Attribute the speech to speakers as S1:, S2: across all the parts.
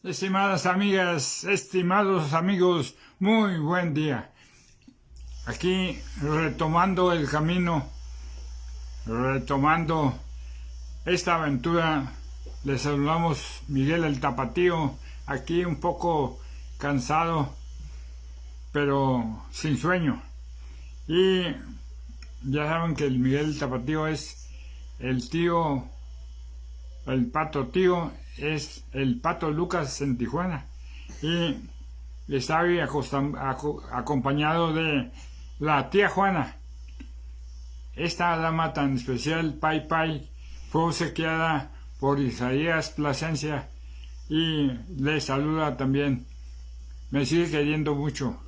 S1: Estimadas amigas, estimados amigos, muy buen día. Aquí retomando el camino, retomando esta aventura, les saludamos Miguel el Tapatío, aquí un poco cansado, pero sin sueño. Y ya saben que el Miguel el Tapatío es el tío, el pato tío, es el Pato Lucas en Tijuana, y está hoy acompañado de la tía Juana. Esta dama tan especial, Pai Pai, fue obsequiada por Isaías Plasencia y le saluda también. Me sigue queriendo mucho.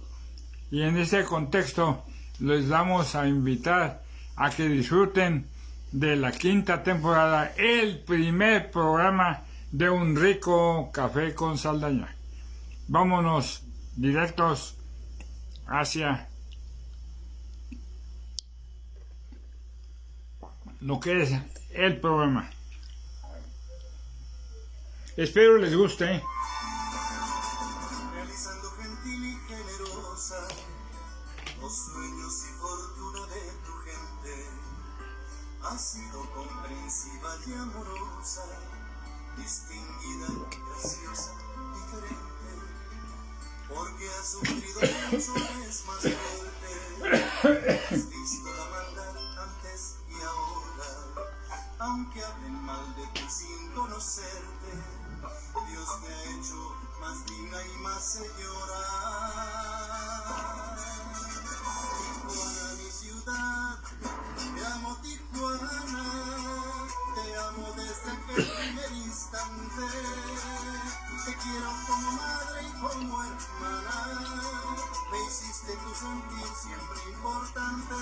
S1: Y en este contexto les vamos a invitar a que disfruten de la quinta temporada, el primer programa de Un Rico Café con Saldaña. Vámonos directos hacia lo que es el programa. Espero les guste.
S2: Realizando gentil y generosa los sueños y fortuna de tu gente. Has sido comprensiva y amorosa, distinguida, graciosa, diferente, porque has sufrido mucho, es más fuerte. Has visto la maldad antes y ahora, aunque hablen mal de ti sin conocerte, Dios te ha hecho más digna y más señora. Tijuana, mi ciudad, te amo Tijuana, te amo desde aquel primer instante, te quiero como madre y como hermana, me hiciste tu sentir siempre importante.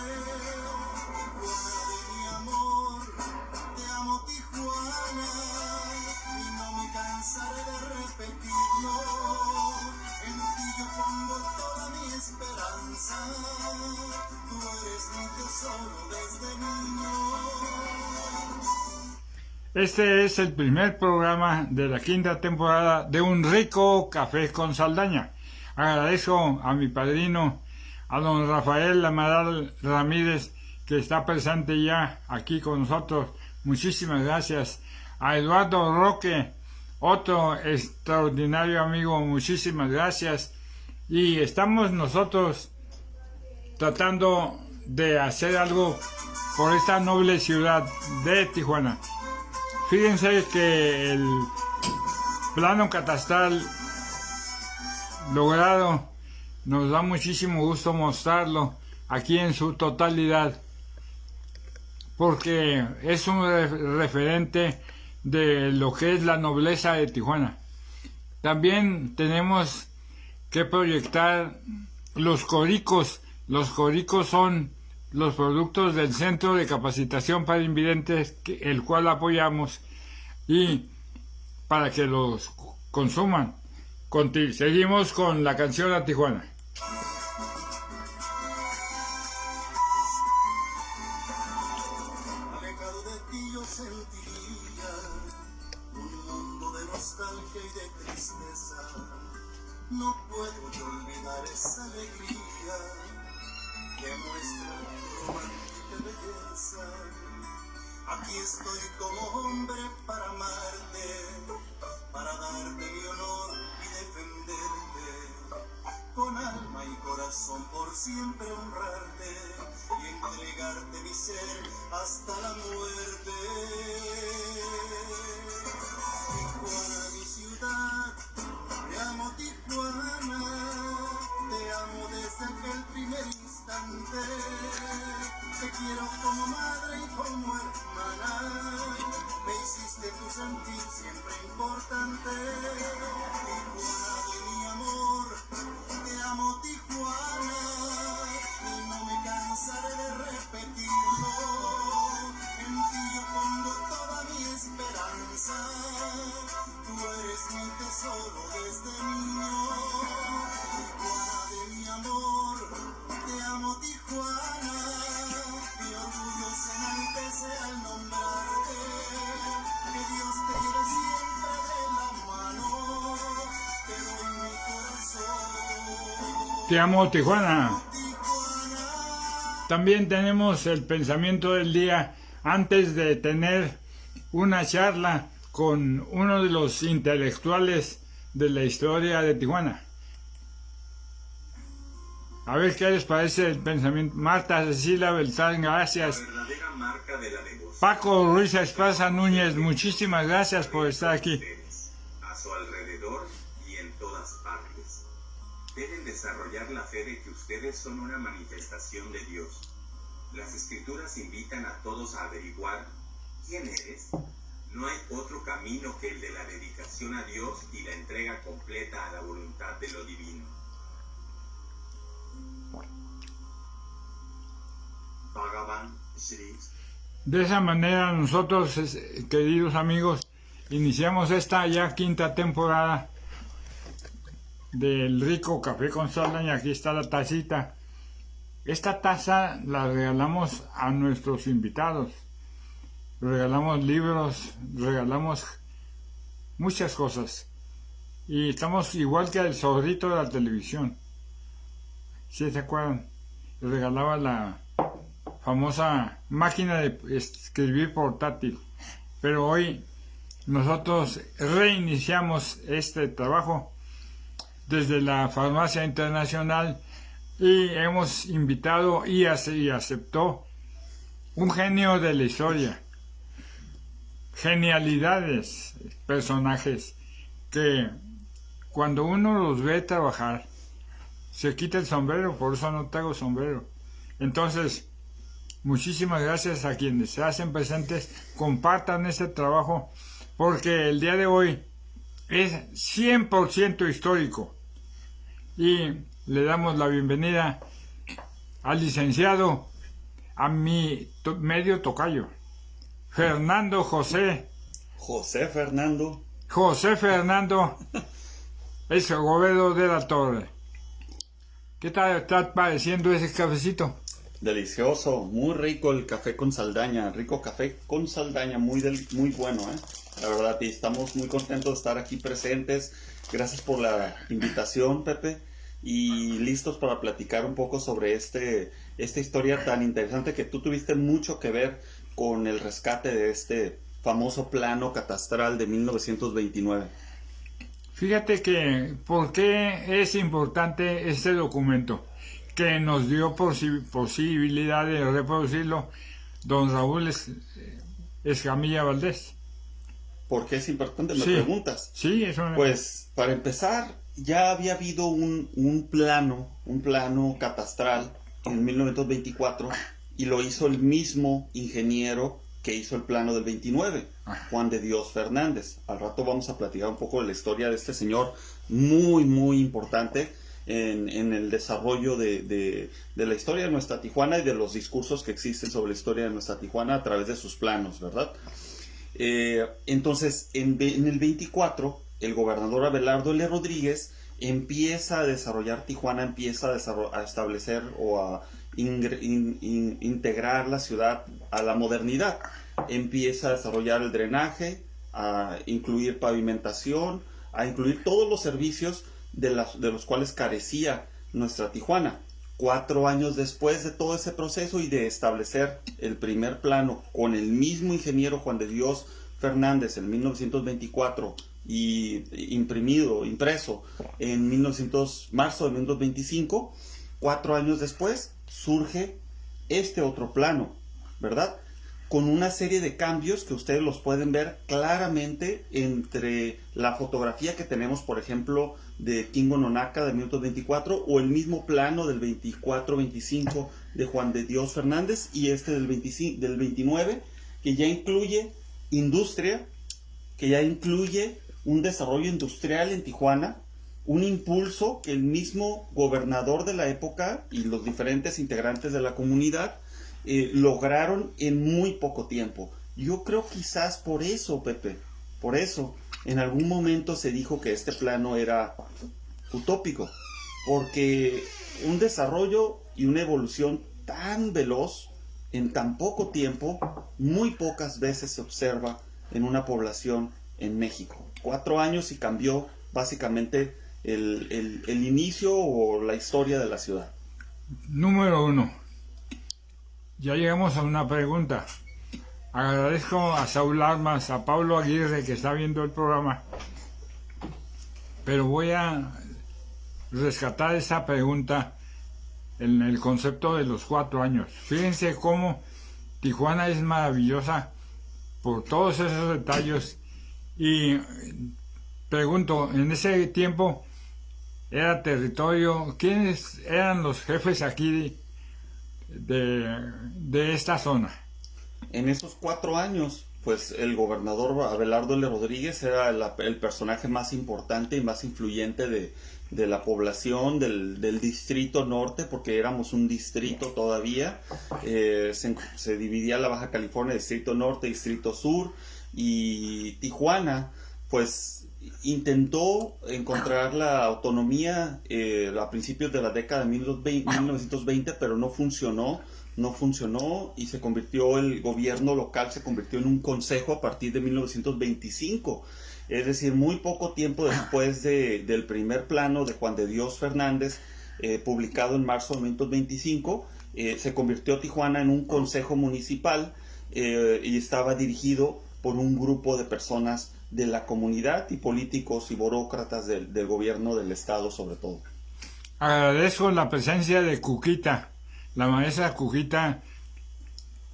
S2: Tijuana de mi amor, te amo Tijuana, y no me cansaré de repetirlo, en ti yo pongo toda mi esperanza, tú eres mi tesoro desde niño.
S1: Este es el primer programa de la quinta temporada de Un Rico Café con Saldaña. Agradezco a mi padrino, a don Rafael Amaral Ramírez, que está presente ya aquí con nosotros. Muchísimas gracias. A Eduardo Roque, otro extraordinario amigo, muchísimas gracias. Y estamos nosotros tratando de hacer algo por esta noble ciudad de Tijuana. Fíjense que el plano catastral logrado nos da muchísimo gusto mostrarlo aquí en su totalidad, porque es un referente de lo que es la nobleza de Tijuana. También tenemos que proyectar los coricos. Los coricos son los productos del Centro de Capacitación para Invidentes, el cual apoyamos, y para que los consuman. Seguimos con la canción a Tijuana.
S2: Alejado de ti yo sentiría un mundo de nostalgia y de tristeza. No puedo yo olvidar esa alegría que muestra tu romántica belleza. Aquí estoy como hombre para amarte, para darte mi honor y defenderte, con alma y corazón por siempre honrarte y entregarte mi ser hasta la muerte. Tijuana, mi ciudad, te amo Tijuana, te amo desde aquel primer instante, te quiero como madre y como hermana, me hiciste tu sentir siempre importante. Tijuana de mi amor, te amo Tijuana, y no me cansaré de repetirlo, en ti yo pongo toda mi esperanza, tú eres mi tesoro desde niño. Tijuana de mi amor, te amo Tijuana, mi orgullo se enaltece al nombrarte, que Dios te lleve siempre de la mano,
S1: Te amo, Tijuana. También tenemos el pensamiento del día antes de tener una charla con uno de los intelectuales de la historia de Tijuana. A ver qué les parece el pensamiento. Marta Cecilia Beltrán, gracias. Paco Ruiz Esparza Núñez, muchísimas gracias por estar aquí.
S3: A su alrededor y en todas partes. Deben desarrollar la fe de que ustedes son una manifestación de Dios. Las Escrituras invitan a todos a averiguar quién eres. No hay otro camino que el de la dedicación a Dios y la entrega completa a la voluntad de lo divino. Bhagavan Sri.
S1: De esa manera nosotros, queridos amigos, iniciamos esta ya 5ª temporada del Rico Café con Saldaña. Aquí está la tacita. Esta taza la regalamos a nuestros invitados. Regalamos libros, regalamos muchas cosas. Y estamos igual que el zorrito de la televisión. ¿Sí se acuerdan? Regalaba la famosa máquina de escribir portátil. Pero hoy nosotros reiniciamos este trabajo desde la Farmacia Internacional y hemos invitado y aceptó un genio de la historia, genialidades, personajes que cuando uno los ve trabajar se quita el sombrero. Por eso no traigo sombrero. Entonces, muchísimas gracias a quienes se hacen presentes. Compartan este trabajo porque el día de hoy es 100% histórico. Y le damos la bienvenida al licenciado, a mi medio tocayo, Fernando José
S4: Fernando
S1: Escobedo de la Torre. ¿Qué tal está pareciendo ese cafecito?
S4: Delicioso, muy rico el café con Saldaña, rico café con Saldaña, muy bueno, la verdad, y estamos muy contentos de estar aquí presentes. Gracias por la invitación, Pepe, y listos para platicar un poco sobre esta historia tan interesante que tú tuviste mucho que ver con el rescate de este famoso plano catastral de 1929.
S1: Fíjate que, ¿por qué es importante este documento? Que nos dio posibilidad de reproducirlo don Raúl Escamilla Valdés.
S4: ¿Por qué es importante? ¿Me
S1: Sí,
S4: preguntas?
S1: Sí, eso.
S4: Pues, para empezar, ya había habido un plano catastral en 1924 y lo hizo el mismo ingeniero que hizo el plano del 29, Juan de Dios Fernández. Al rato vamos a platicar un poco de la historia de este señor muy importante en el desarrollo de la historia de nuestra Tijuana y de los discursos que existen sobre la historia de nuestra Tijuana a través de sus planos, ¿verdad? Entonces, en el 24, el gobernador Abelardo L. Rodríguez empieza a desarrollar Tijuana, empieza a establecer o a integrar la ciudad a la modernidad. Empieza a desarrollar el drenaje, a incluir pavimentación, a incluir todos los servicios de los cuales carecía nuestra Tijuana. 4 años después de todo ese proceso y de establecer el primer plano con el mismo ingeniero Juan de Dios Fernández en 1924 y impreso en marzo de 1925, 4 años después surge este otro plano, ¿verdad? Con una serie de cambios que ustedes los pueden ver claramente entre la fotografía que tenemos, por ejemplo, de Kingo Nonaca de 1924 o el mismo plano del 24-25 de Juan de Dios Fernández y este del 29, que ya incluye industria, que ya incluye un desarrollo industrial en Tijuana, un impulso que el mismo gobernador de la época y los diferentes integrantes de la comunidad lograron en muy poco tiempo. Yo creo quizás por eso, Pepe, por eso en algún momento se dijo que este plano era utópico, porque un desarrollo y una evolución tan veloz en tan poco tiempo muy pocas veces se observa en una población en México. 4 años y cambió básicamente el inicio o la historia de la ciudad.
S1: Número 1. Ya llegamos a una pregunta. Agradezco a Saúl Armas, a Pablo Aguirre que está viendo el programa, pero voy a rescatar esa pregunta en el concepto de los 4 años. Fíjense cómo Tijuana es maravillosa por todos esos detalles, y pregunto, en ese tiempo era territorio, ¿quiénes eran los jefes aquí de esta zona?
S4: En esos 4 años, pues el gobernador Abelardo L. Rodríguez era el personaje más importante y más influyente de la población del Distrito Norte, porque éramos un distrito todavía. Se dividía la Baja California, Distrito Norte, Distrito Sur, y Tijuana, pues intentó encontrar la autonomía a principios de la década de 1920, pero no funcionó, y el gobierno local se convirtió en un consejo a partir de 1925. Es decir, muy poco tiempo después del primer plano de Juan de Dios Fernández, publicado en marzo de 1925, se convirtió Tijuana en un consejo municipal, y estaba dirigido por un grupo de personas de la comunidad y políticos y burócratas del gobierno del estado sobre todo.
S1: Agradezco la presencia de Cuquita. La maestra Cuquita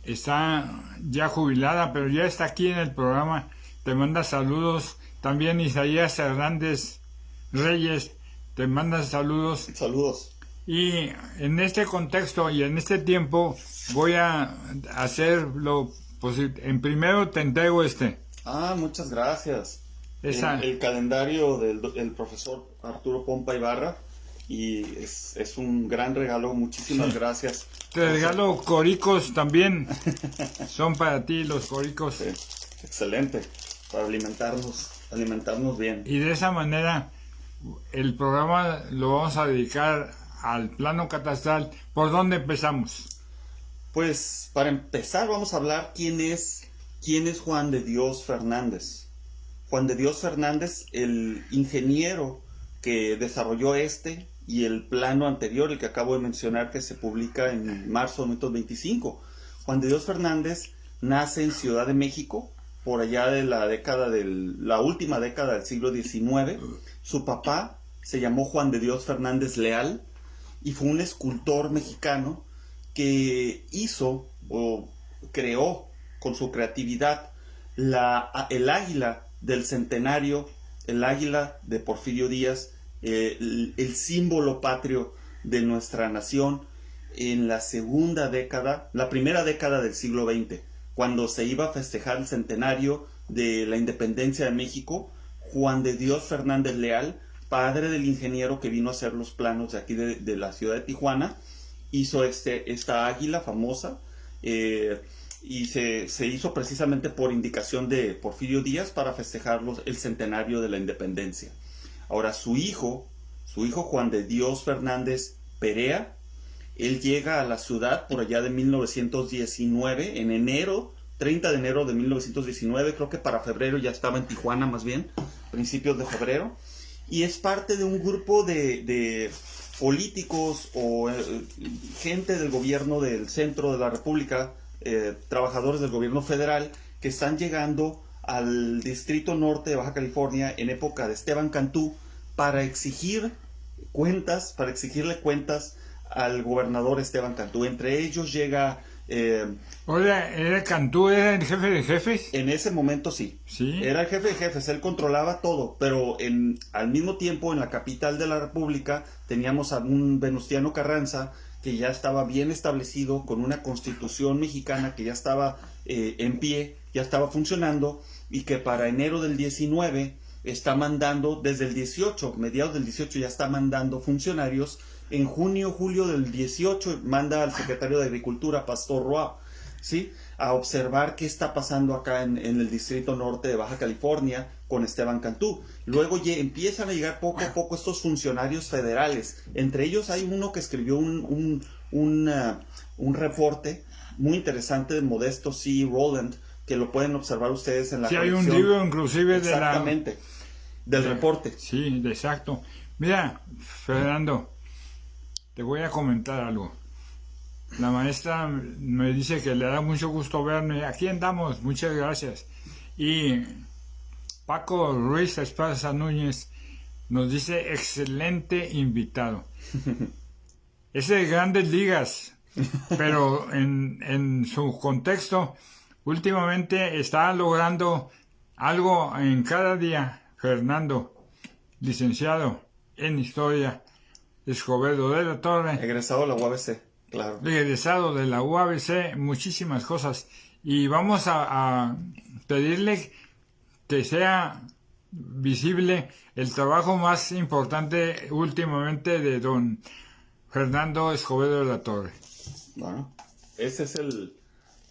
S1: está ya jubilada, pero ya está aquí en el programa. Te manda saludos. También Isaías Hernández Reyes te manda saludos.
S4: Saludos.
S1: Y en este contexto y en este tiempo voy a hacer lo posible. En primero te entrego
S4: muchas gracias.
S1: Esa.
S4: El calendario del profesor Arturo Pompa Ibarra, y es un gran regalo. Muchísimas gracias.
S1: Te regalo coricos también. Son para ti los coricos.
S4: Sí, excelente, para alimentarnos bien.
S1: Y de esa manera el programa lo vamos a dedicar al plano catastral. ¿Por dónde empezamos?
S4: Pues para empezar vamos a hablar quién es Juan de Dios Fernández. Juan de Dios Fernández, el ingeniero que desarrolló y el plano anterior, el que acabo de mencionar, que se publica en marzo de 1925. Juan de Dios Fernández nace en Ciudad de México, por allá de la última década del siglo XIX. Su papá se llamó Juan de Dios Fernández Leal y fue un escultor mexicano que hizo o creó con su creatividad el águila del centenario, el águila de Porfirio Díaz, el símbolo patrio de nuestra nación en la primera década del siglo XX, cuando se iba a festejar el centenario de la independencia de México. Juan de Dios Fernández Leal, padre del ingeniero que vino a hacer los planos de aquí de la ciudad de Tijuana, hizo esta águila famosa, y se hizo precisamente por indicación de Porfirio Díaz para festejar el centenario de la independencia. Ahora su hijo Juan de Dios Fernández Perea, él llega a la ciudad por allá de 1919, en 30 de enero de 1919, creo que para febrero ya estaba en Tijuana, más bien, principios de febrero, y es parte de un grupo de políticos o gente del gobierno del centro de la República, trabajadores del gobierno federal, que están llegando al Distrito Norte de Baja California en época de Esteban Cantú para exigirle cuentas al gobernador Esteban Cantú. Entre ellos llega...
S1: ¿Era Cantú, era el jefe de jefes?
S4: En ese momento sí.
S1: ¿Sí?
S4: Era el jefe de jefes, él controlaba todo, pero al mismo tiempo en la capital de la República teníamos a un Venustiano Carranza que ya estaba bien establecido, con una constitución mexicana que ya estaba en pie, ya estaba funcionando, y que para enero del 19 está mandando, desde el 18, mediados del 18 ya está mandando funcionarios. En julio del 18 manda al secretario de Agricultura, Pastor Roa, ¿sí?, a observar qué está pasando acá en el Distrito Norte de Baja California con Esteban Cantú. Luego empiezan a llegar poco a poco estos funcionarios federales. Entre ellos hay uno que escribió un reporte muy interesante de Modesto C. Rowland, que lo pueden observar ustedes en la
S1: colección.
S4: Sí,
S1: hay un libro inclusive
S4: exactamente, del reporte.
S1: Sí, exacto. Mira, Fernando, te voy a comentar algo. La maestra me dice que le da mucho gusto verme. Aquí andamos, muchas gracias. Y Paco Ruiz Esparza Núñez nos dice, excelente invitado. Es de Grandes Ligas, pero en su contexto, últimamente está logrando algo en cada día. Fernando, licenciado en Historia, Escobedo de la Torre,
S4: Egresado de la UABC, claro.
S1: egresado de la UABC, muchísimas cosas. Y vamos a pedirle que sea visible el trabajo más importante últimamente de don Fernando Escobedo de la Torre.
S4: Bueno, ese es el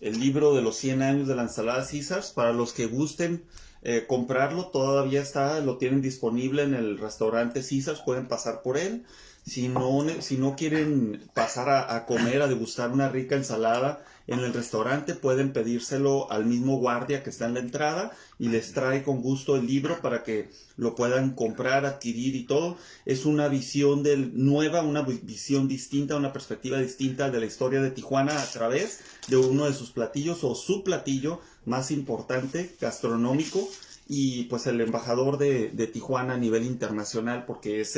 S4: libro de los 100 años de la ensalada César. Para los que gusten comprarlo, todavía está, lo tienen disponible en el restaurante César, pueden pasar por él. Si no quieren pasar a comer, a degustar una rica ensalada en el restaurante, pueden pedírselo al mismo guardia que está en la entrada y les trae con gusto el libro para que lo puedan comprar, adquirir y todo. Es una visión nueva, una visión distinta, una perspectiva distinta de la historia de Tijuana a través de uno de sus platillos o su platillo más importante, gastronómico. Y pues el embajador de Tijuana a nivel internacional, porque es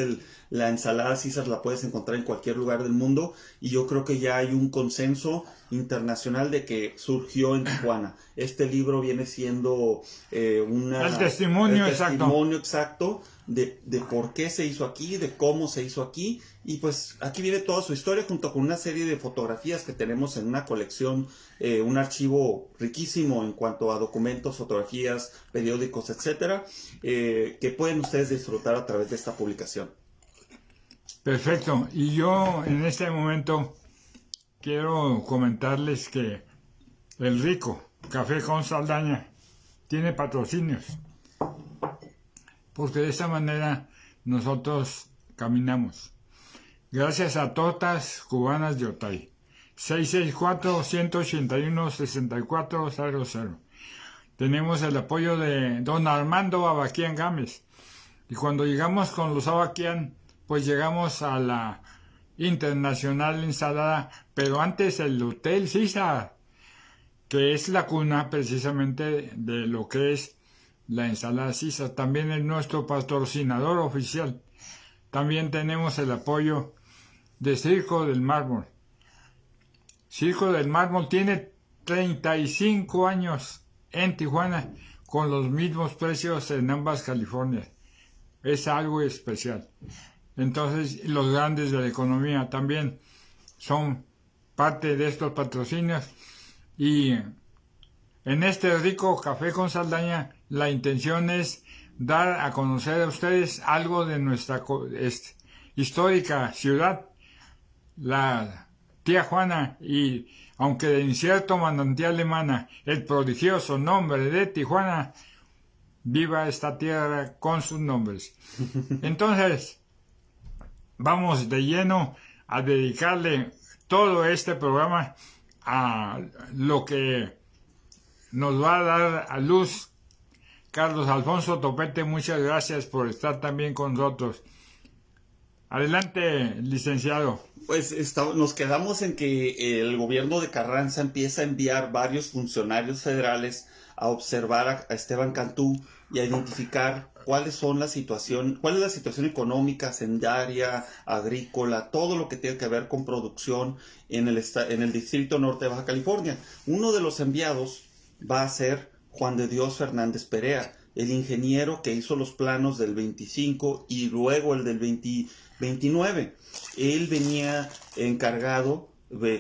S4: la ensalada César, la puedes encontrar en cualquier lugar del mundo, y yo creo que ya hay un consenso internacional de que surgió en Tijuana. Este libro viene siendo
S1: el testimonio
S4: exacto de por qué se hizo aquí, de cómo se hizo aquí, y pues aquí viene toda su historia junto con una serie de fotografías que tenemos en una colección, un archivo riquísimo en cuanto a documentos, fotografías, periódicos, etcétera, que pueden ustedes disfrutar a través de esta publicación.
S1: Perfecto. Y yo en este momento quiero comentarles que el Rico Café con Saldaña tiene patrocinios, porque de esta manera nosotros caminamos. Gracias a Tortas Cubanas de Otay. 664-181-6400. Tenemos el apoyo de don Armando Abaquian Gámez. Y cuando llegamos con los Abaquian, pues llegamos a la Internacional Ensalada, pero antes el Hotel César, que es la cuna precisamente de lo que es la ensalada César. También es nuestro patrocinador oficial. También tenemos el apoyo de Circo del Mármol. Circo del Mármol tiene 35 años en Tijuana con los mismos precios en ambas Californias. Es algo especial. Entonces, los grandes de la economía también son parte de estos patrocinios. Y en este Rico Café con Saldaña, la intención es dar a conocer a ustedes algo de nuestra histórica ciudad, la Tía Juana, y aunque de incierto manantial emana el prodigioso nombre de Tijuana, viva esta tierra con sus nombres. Entonces, vamos de lleno a dedicarle todo este programa a lo que nos va a dar a luz Carlos Alfonso Topete. Muchas gracias por estar también con nosotros. Adelante, licenciado.
S4: Pues nos quedamos en que el gobierno de Carranza empieza a enviar varios funcionarios federales a observar a Esteban Cantú y a identificar cuál es la situación económica, hacendaria, agrícola, todo lo que tiene que ver con producción en el Distrito Norte de Baja California. Uno de los enviados va a ser Juan de Dios Fernández Perea, el ingeniero que hizo los planos del 25 y luego el del 29. Él venía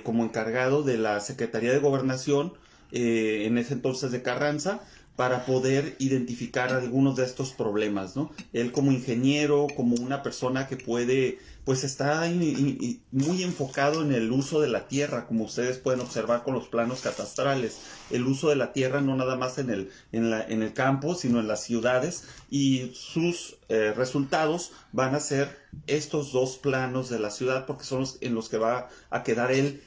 S4: como encargado de la Secretaría de Gobernación en ese entonces de Carranza, para poder identificar algunos de estos problemas, ¿no? Él como ingeniero, como una persona que puede, pues está muy enfocado en el uso de la tierra, como ustedes pueden observar con los planos catastrales, el uso de la tierra no nada más en el campo, sino en las ciudades, y sus resultados van a ser estos dos planos de la ciudad, porque son en los que va a quedar él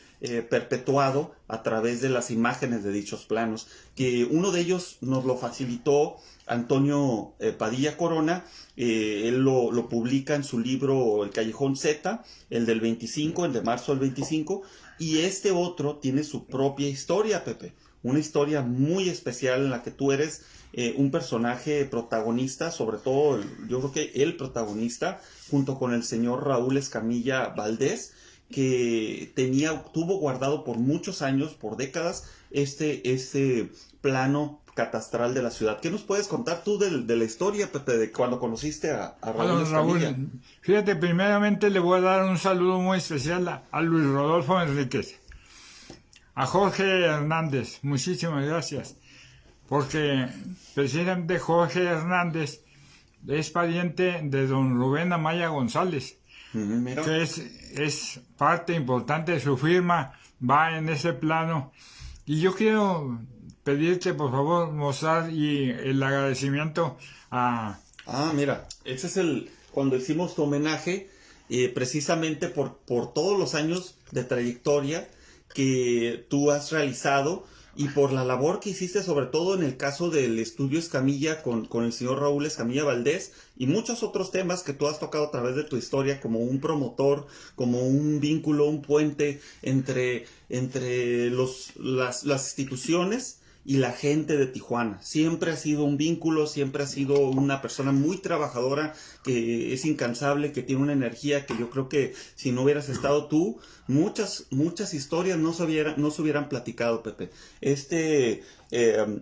S4: perpetuado a través de las imágenes de dichos planos, que uno de ellos nos lo facilitó Antonio Padilla Corona. Él lo publica en su libro El Callejón Z, el del 25, el de marzo del 25, y este otro tiene su propia historia, Pepe, una historia muy especial en la que tú eres un personaje protagonista, sobre todo yo creo que el protagonista, junto con el señor Raúl Escamilla Valdés, que tuvo guardado por muchos años, por décadas, este plano catastral de la ciudad. ¿Qué nos puedes contar tú de la historia, Pepe, de cuando conociste a Raúl Escamilla?
S1: Fíjate, primeramente le voy a dar un saludo muy especial a Luis Rodolfo Enríquez, a Jorge Hernández, muchísimas gracias, porque precisamente Jorge Hernández es pariente de don Rubén Amaya González,
S4: Mira.
S1: que es parte importante de su firma, va en ese plano. Y yo quiero pedirte, por favor, mostrar y el agradecimiento a...
S4: Mira, ese es cuando hicimos tu homenaje, precisamente por todos los años de trayectoria que tú has realizado y por la labor que hiciste, sobre todo en el caso del estudio Escamilla con el señor Raúl Escamilla Valdés y muchos otros temas que tú has tocado a través de tu historia como un promotor, como un vínculo, un puente entre las instituciones y la gente de Tijuana. Siempre ha sido un vínculo, siempre ha sido una persona muy trabajadora, que es incansable, que tiene una energía que yo creo que si no hubieras estado tú, muchas historias no se hubieran platicado, Pepe. Este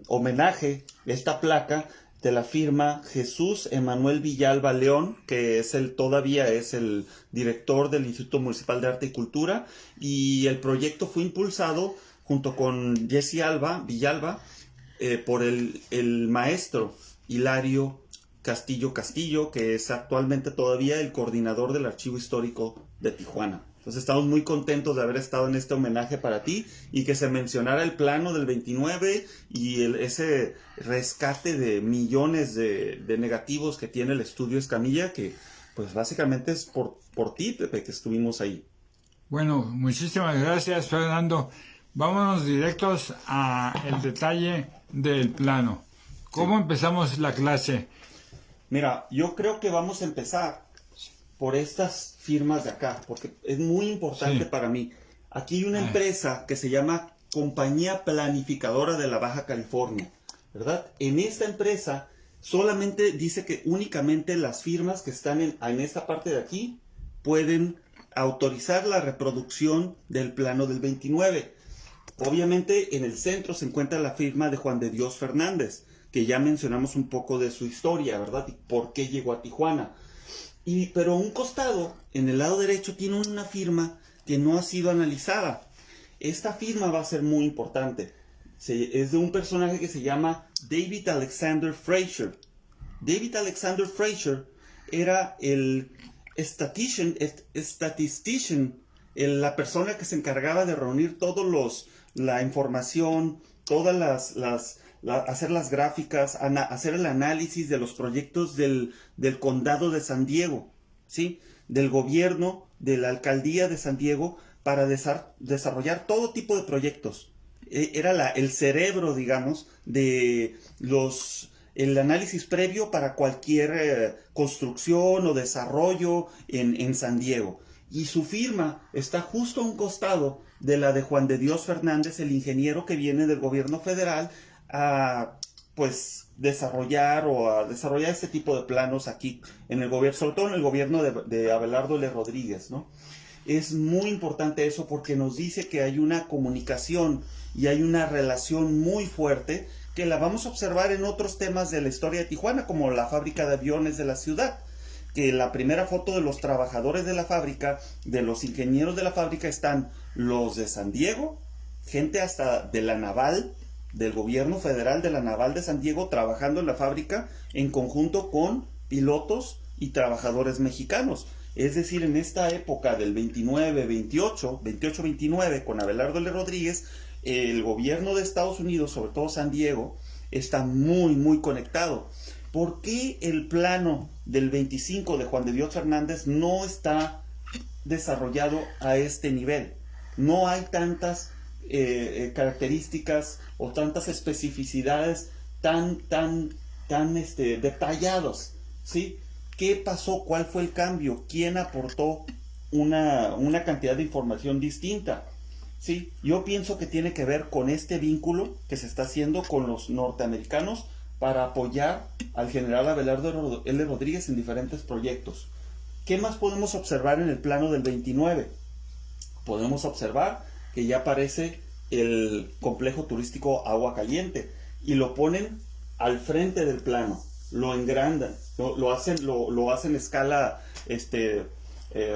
S4: homenaje, esta placa, te la firma Jesús Emanuel Villalba León, que todavía es el director del Instituto Municipal de Arte y Cultura, y el proyecto fue impulsado junto con Jesse Villalba, por el maestro Hilario Castillo, que es actualmente todavía el coordinador del Archivo Histórico de Tijuana. Entonces estamos muy contentos de haber estado en este homenaje para ti y que se mencionara el plano del 29 y ese rescate de millones de negativos que tiene el estudio Escamilla, que pues básicamente es por ti, Pepe, que estuvimos ahí.
S1: Bueno, muchísimas gracias, Fernando. Vámonos directos al detalle del plano. ¿Cómo empezamos la clase?
S4: Mira, yo creo que vamos a empezar por estas firmas de acá, porque es muy importante para mí. Aquí hay una empresa que se llama Compañía Planificadora de la Baja California, ¿verdad? En esta empresa solamente dice que únicamente las firmas que están en esta parte de aquí pueden autorizar la reproducción del plano del 29. Obviamente en el centro se encuentra la firma de Juan de Dios Fernández, que ya mencionamos un poco de su historia, ¿verdad? Y por qué llegó a Tijuana. Pero a un costado, en el lado derecho, tiene una firma que no ha sido analizada. Esta firma va a ser muy importante. Es de un personaje que se llama David Alexander Frazier. David Alexander Frazier era el statistician, la persona que se encargaba de reunir la información, hacer las gráficas, hacer el análisis de los proyectos del condado de San Diego, ¿sí? Del gobierno, de la alcaldía de San Diego, para desarrollar todo tipo de proyectos. Era el cerebro, digamos, de el análisis previo para cualquier construcción o desarrollo en San Diego. Y su firma está justo a un costado de la de Juan de Dios Fernández, el ingeniero que viene del gobierno federal a desarrollar este tipo de planos aquí en el gobierno, sobre todo en el gobierno de Abelardo L. Rodríguez, ¿no? Es muy importante eso porque nos dice que hay una comunicación y hay una relación muy fuerte que la vamos a observar en otros temas de la historia de Tijuana, como la fábrica de aviones de la ciudad, que la primera foto de los trabajadores de la fábrica, de los ingenieros de la fábrica, están los de San Diego, gente hasta de la naval, del gobierno federal de la naval de San Diego, trabajando en la fábrica en conjunto con pilotos y trabajadores mexicanos. Es decir, en esta época del 28-29, con Abelardo L. Rodríguez, el gobierno de Estados Unidos, sobre todo San Diego, está muy, muy conectado. ¿Por qué el plano del 25 de Juan de Dios Fernández no está desarrollado a este nivel? No hay tantas características o tantas especificidades tan detallados, ¿sí? ¿Qué pasó? ¿Cuál fue el cambio? ¿Quién aportó una cantidad de información distinta? ¿Sí? Yo pienso que tiene que ver con este vínculo que se está haciendo con los norteamericanos para apoyar al general Abelardo L. Rodríguez en diferentes proyectos. ¿Qué más podemos observar en el plano del 29? Podemos observar que ya aparece el complejo turístico Agua Caliente y lo ponen al frente del plano, lo engrandan, lo hacen a escala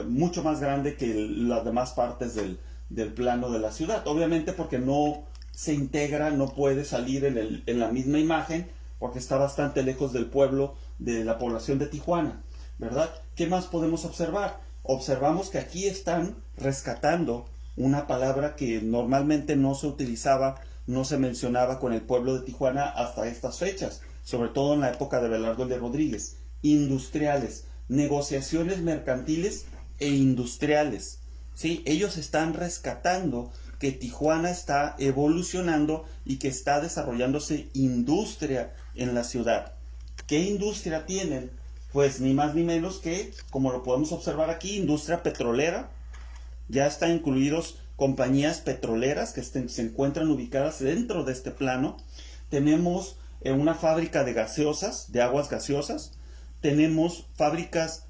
S4: mucho más grande que las demás partes del plano de la ciudad. Obviamente porque no se integra, no puede salir en la misma imagen porque está bastante lejos del pueblo, de la población de Tijuana, ¿verdad? ¿Qué más podemos observar? Observamos que aquí están rescatando una palabra que normalmente no se utilizaba, no se mencionaba con el pueblo de Tijuana hasta estas fechas, sobre todo en la época de Abelardo L. Rodríguez: industriales, negociaciones mercantiles e industriales. ¿Sí? Ellos están rescatando que Tijuana está evolucionando y que está desarrollándose industria en la ciudad. ¿Qué industria tienen? Pues ni más ni menos que, como lo podemos observar aquí, industria petrolera. Ya están incluidos compañías petroleras que se encuentran ubicadas dentro de este plano. Tenemos una fábrica de gaseosas, de aguas gaseosas. Tenemos fábricas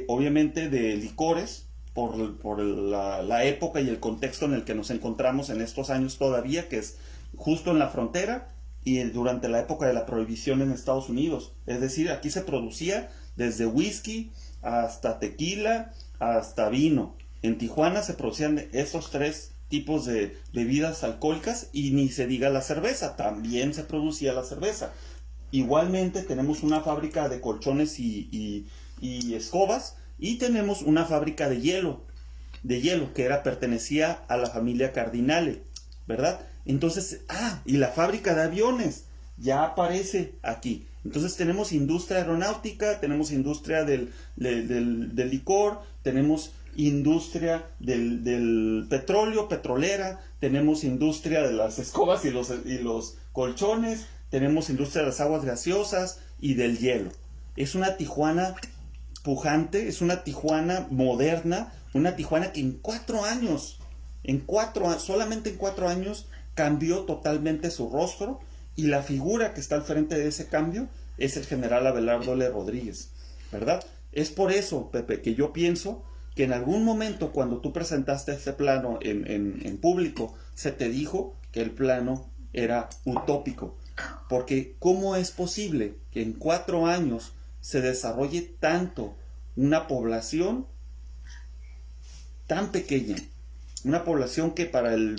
S4: obviamente de licores, por la época y el contexto en el que nos encontramos en estos años todavía, que es justo en la frontera y durante la época de la prohibición en Estados Unidos. Es decir, aquí se producía desde whisky hasta tequila hasta vino. En Tijuana se producían esos tres tipos de bebidas alcohólicas y ni se diga la cerveza, también se producía la cerveza. Igualmente tenemos una fábrica de colchones y escobas, y tenemos una fábrica de hielo que pertenecía a la familia Cardinale, ¿verdad? Entonces, y la fábrica de aviones ya aparece aquí. Entonces tenemos industria aeronáutica, tenemos industria del licor, tenemos industria del petróleo, petrolera, tenemos industria de las escobas y los colchones, tenemos industria de las aguas gaseosas y del hielo. Es una Tijuana pujante, es una Tijuana moderna, una Tijuana que solamente en 4 años cambió totalmente su rostro, y la figura que está al frente de ese cambio es el general Abelardo L. Rodríguez, ¿verdad? Es por eso, Pepe, que yo pienso que en algún momento cuando tú presentaste este plano en público, se te dijo que el plano era utópico, porque ¿cómo es posible que en 4 años se desarrolle tanto una población tan pequeña? Una población que para el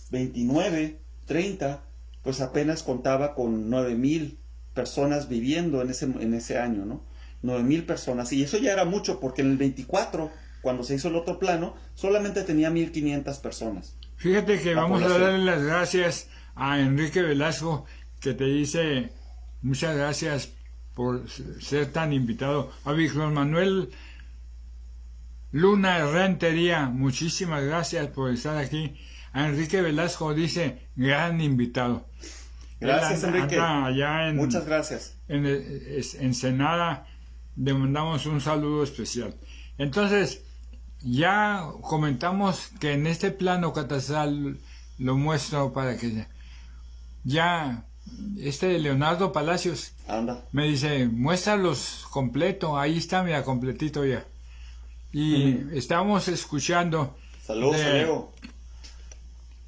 S4: 29, 30, pues apenas contaba con 9,000 personas viviendo en ese año, ¿no? 9,000 personas, y eso ya era mucho, porque en el 24, cuando se hizo el otro plano, solamente tenía 1,500 personas.
S1: Fíjate que vamos a darle las gracias a Enrique Velasco, que te dice muchas gracias por ser tan invitado. A Víctor Manuel Luna Rentería, muchísimas gracias por estar aquí. A Enrique Velasco dice, gran invitado.
S4: Gracias, Enrique. Muchas gracias.
S1: En Ensenada le mandamos un saludo especial. Entonces, ya comentamos que en este plano catastral, lo muestro para que ya Leonardo Palacios me dice, muéstralos completo. Ahí está, mira, completito ya. Y estamos escuchando.
S4: Saludos, Leo.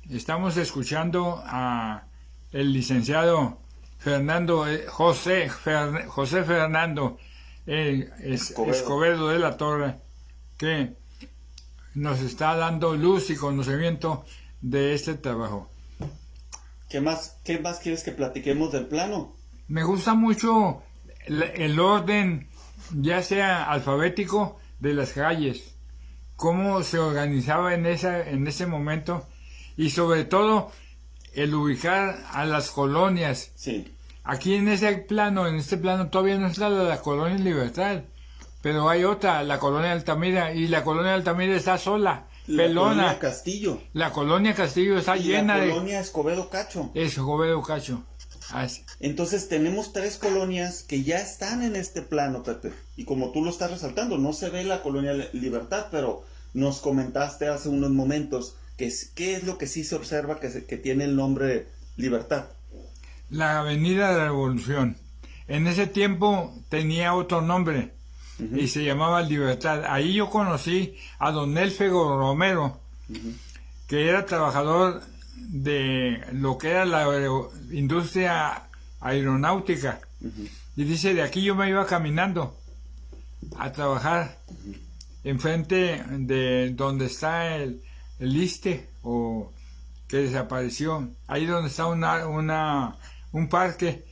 S1: Estamos escuchando a el licenciado José Fernando Escobedo de la Torre, que nos está dando luz y conocimiento de este trabajo.
S4: ¿Qué más quieres que platiquemos del plano?
S1: Me gusta mucho el orden, ya sea alfabético, de las calles, cómo se organizaba en ese momento, y sobre todo el ubicar a las colonias.
S4: Sí.
S1: Aquí en este plano todavía no está la colonia Libertad, pero hay otra, la colonia Altamira, y la colonia Altamira está sola, pelona.
S4: Colonia Castillo.
S1: La colonia Castillo está llena
S4: de... La colonia Escobedo Cacho.
S1: Escobedo Cacho. Ah, sí.
S4: Entonces tenemos 3 colonias que ya están en este plano, Pepe. Y como tú lo estás resaltando, no se ve la colonia Libertad, pero nos comentaste hace unos momentos que qué es lo que sí se observa que tiene el nombre Libertad.
S1: La Avenida de la Revolución. En ese tiempo tenía otro nombre y se llamaba Libertad. Ahí yo conocí a don Elfego Romero, que era trabajador de lo que era la industria aeronáutica. Y dice, de aquí yo me iba caminando a trabajar enfrente de donde está el ISSSTE, o que desapareció, ahí donde está un parque.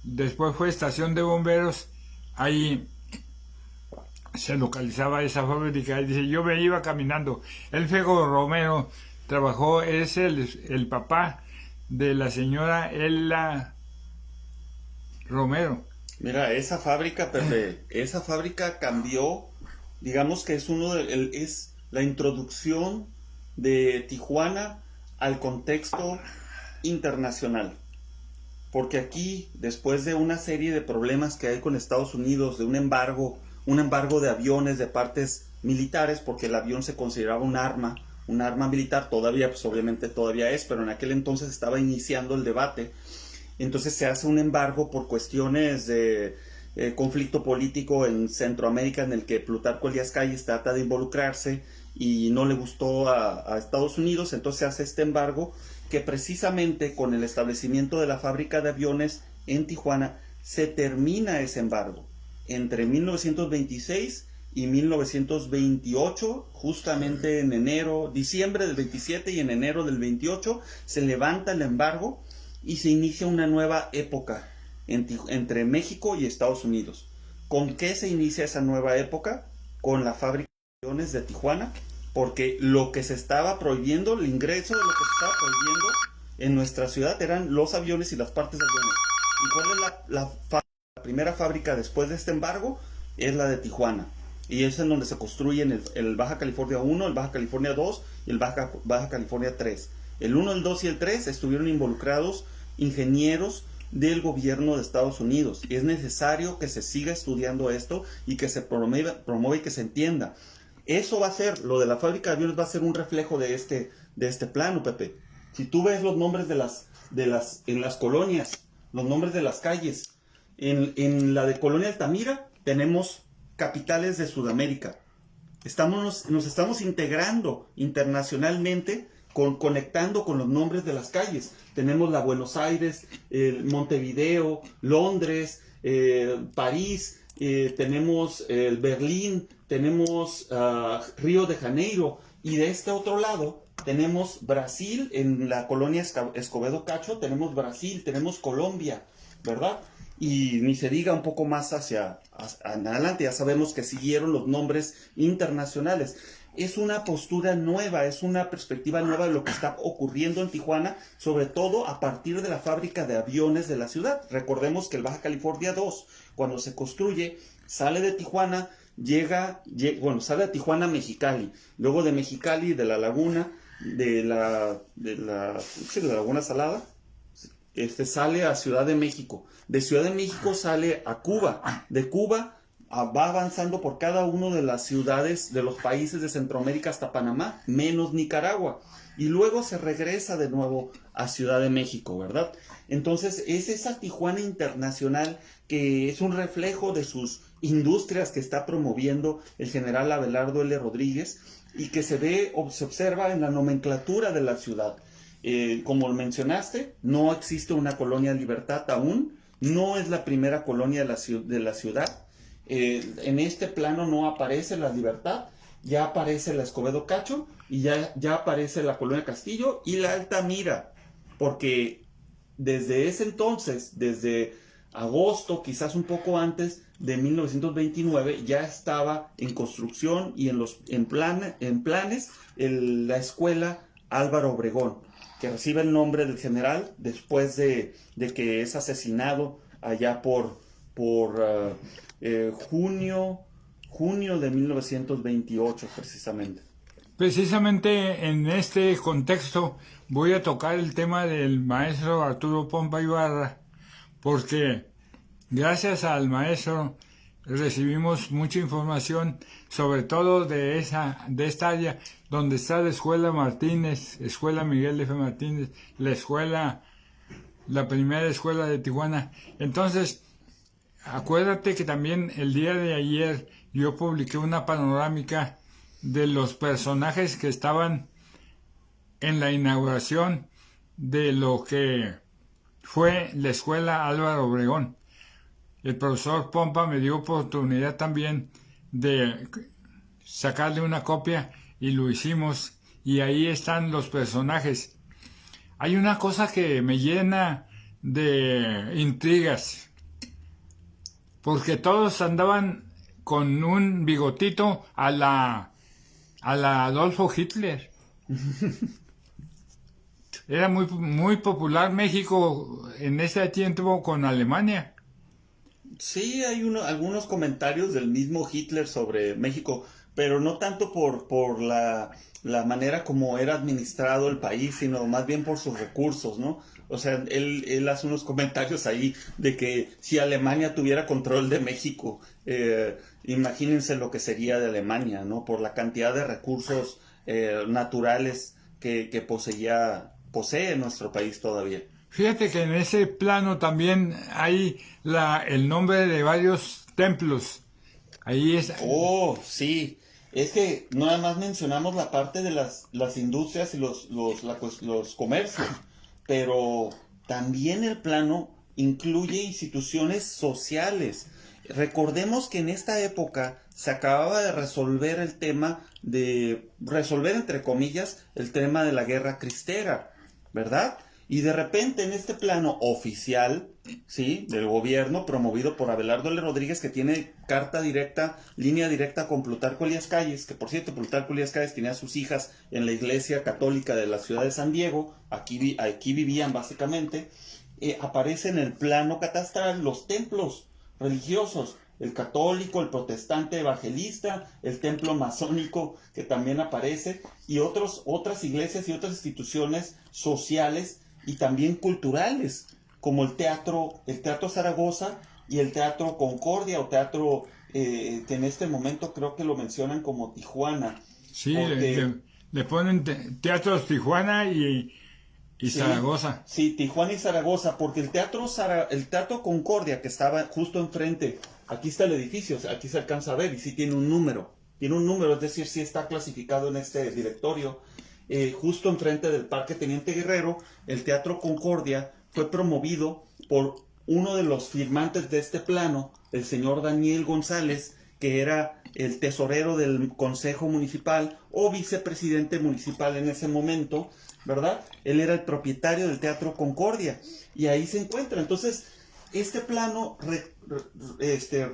S1: Después fue estación de bomberos, ahí se localizaba esa fábrica. Y dice, yo me iba caminando. El Fego Romero trabajó, es el papá de la señora Ella Romero.
S4: Mira, esa fábrica, Pepe, esa fábrica cambió, digamos que es la introducción de Tijuana al contexto internacional. Porque aquí, después de una serie de problemas que hay con Estados Unidos, de un embargo de aviones, de partes militares, porque el avión se consideraba un arma militar, todavía, pues obviamente todavía es, pero en aquel entonces estaba iniciando el debate. Entonces se hace un embargo por cuestiones de conflicto político en Centroamérica, en el que Plutarco Elías Calles trata de involucrarse y no le gustó a Estados Unidos. Entonces se hace este embargo, que precisamente con el establecimiento de la fábrica de aviones en Tijuana se termina ese embargo. Entre 1926 y 1928, justamente en diciembre del 27 y en enero del 28, se levanta el embargo y se inicia una nueva época entre México y Estados Unidos. ¿Con qué se inicia esa nueva época? Con la fábrica de aviones de Tijuana, porque lo que se estaba prohibiendo, el ingreso de lo que se estaba prohibiendo en nuestra ciudad eran los aviones y las partes de aviones. ¿Y cuál es la primera fábrica después de este embargo? Es la de Tijuana. Y es en donde se construyen el Baja California 1, el Baja California 2 y el Baja California 3. El 1, el 2 y el 3 estuvieron involucrados ingenieros del gobierno de Estados Unidos. Y es necesario que se siga estudiando esto y que se promueva y que se entienda. Eso va a ser, lo de la fábrica de aviones va a ser un reflejo de este plano, Pepe. Si tú ves los nombres en las colonias, los nombres de las calles, en la de Colonia Altamira tenemos capitales de Sudamérica. Nos estamos integrando internacionalmente, conectando con los nombres de las calles. Tenemos la Buenos Aires, Montevideo, Londres, París, tenemos Berlín, tenemos Río de Janeiro, y de este otro lado tenemos Brasil, en la colonia Escobedo Cacho, tenemos Brasil, tenemos Colombia, ¿verdad? Y ni se diga un poco más hacia adelante, ya sabemos que siguieron los nombres internacionales. Es una postura nueva, es una perspectiva nueva de lo que está ocurriendo en Tijuana, sobre todo a partir de la fábrica de aviones de la ciudad. Recordemos que el Baja California 2, cuando se construye, sale de Tijuana, sale de Tijuana a Mexicali, luego de Mexicali, de la laguna, de la Laguna Salada, sale a Ciudad de México. De Ciudad de México sale a Cuba. De Cuba va avanzando por cada uno de las ciudades de los países de Centroamérica hasta Panamá, menos Nicaragua. Y luego se regresa de nuevo a Ciudad de México, ¿verdad? Entonces es esa Tijuana internacional que es un reflejo de sus industrias que está promoviendo el general Abelardo L. Rodríguez, y que se observa en la nomenclatura de la ciudad. Como mencionaste, no existe una colonia Libertad aún, no es la primera colonia de la ciudad. En este plano no aparece la Libertad, ya aparece la Escobedo Cacho y ya aparece la colonia Castillo y la Altamira, porque desde ese entonces, desde agosto, quizás un poco antes de 1929, ya estaba en construcción y en planes la escuela Álvaro Obregón, que recibe el nombre del general después de que es asesinado allá por junio de 1928 precisamente.
S1: Precisamente en este contexto voy a tocar el tema del maestro Arturo Pompa Ibarra, porque gracias al maestro recibimos mucha información, sobre todo de esta área donde está la Escuela Martínez, Escuela Miguel F. Martínez, la primera escuela de Tijuana. Entonces, acuérdate que también el día de ayer yo publiqué una panorámica de los personajes que estaban en la inauguración de lo que fue la Escuela Álvaro Obregón. El profesor Pompa me dio oportunidad también de sacarle una copia y lo hicimos, y ahí están los personajes. Hay una cosa que me llena de intrigas, porque todos andaban con un bigotito a la Adolfo Hitler. Era muy popular México en ese tiempo con Alemania.
S4: Sí, hay algunos comentarios del mismo Hitler sobre México, pero no tanto por la manera como era administrado el país, sino más bien por sus recursos, ¿no? O sea, él hace unos comentarios ahí de que si Alemania tuviera control de México, imagínense lo que sería de Alemania, ¿no? Por la cantidad de recursos naturales que posee nuestro país todavía.
S1: Fíjate que en ese plano también hay el nombre de varios templos. Ahí es.
S4: Oh, sí. Es que nada más mencionamos la parte de las industrias y los comercios, pero también el plano incluye instituciones sociales. Recordemos que en esta época se acababa de resolver entre comillas, el tema de la guerra cristera, ¿verdad? Y de repente en este plano oficial, ¿sí?, del gobierno, promovido por Abelardo L. Rodríguez, que tiene línea directa con Plutarco Elías Calles, que por cierto, Plutarco Elías Calles tenía a sus hijas en la iglesia católica de la ciudad de San Diego, aquí vivían básicamente, aparece en el plano catastral los templos religiosos, el católico, el protestante evangelista, el templo masónico que también aparece, y otras iglesias y otras instituciones sociales y también culturales, como el teatro Zaragoza y el teatro Concordia, o teatro que en este momento creo que lo mencionan como Tijuana.
S1: Sí, le ponen teatros Tijuana y Zaragoza.
S4: Sí, Tijuana y Zaragoza, porque el teatro Concordia, que estaba justo enfrente, aquí está el edificio, aquí se alcanza a ver, y sí tiene un número, es decir, sí está clasificado en este directorio. Justo enfrente del Parque Teniente Guerrero, el Teatro Concordia fue promovido por uno de los firmantes de este plano, el señor Daniel González, que era el tesorero del Consejo Municipal o vicepresidente municipal en ese momento, ¿verdad? Él era el propietario del Teatro Concordia, y ahí se encuentra. Entonces, este plano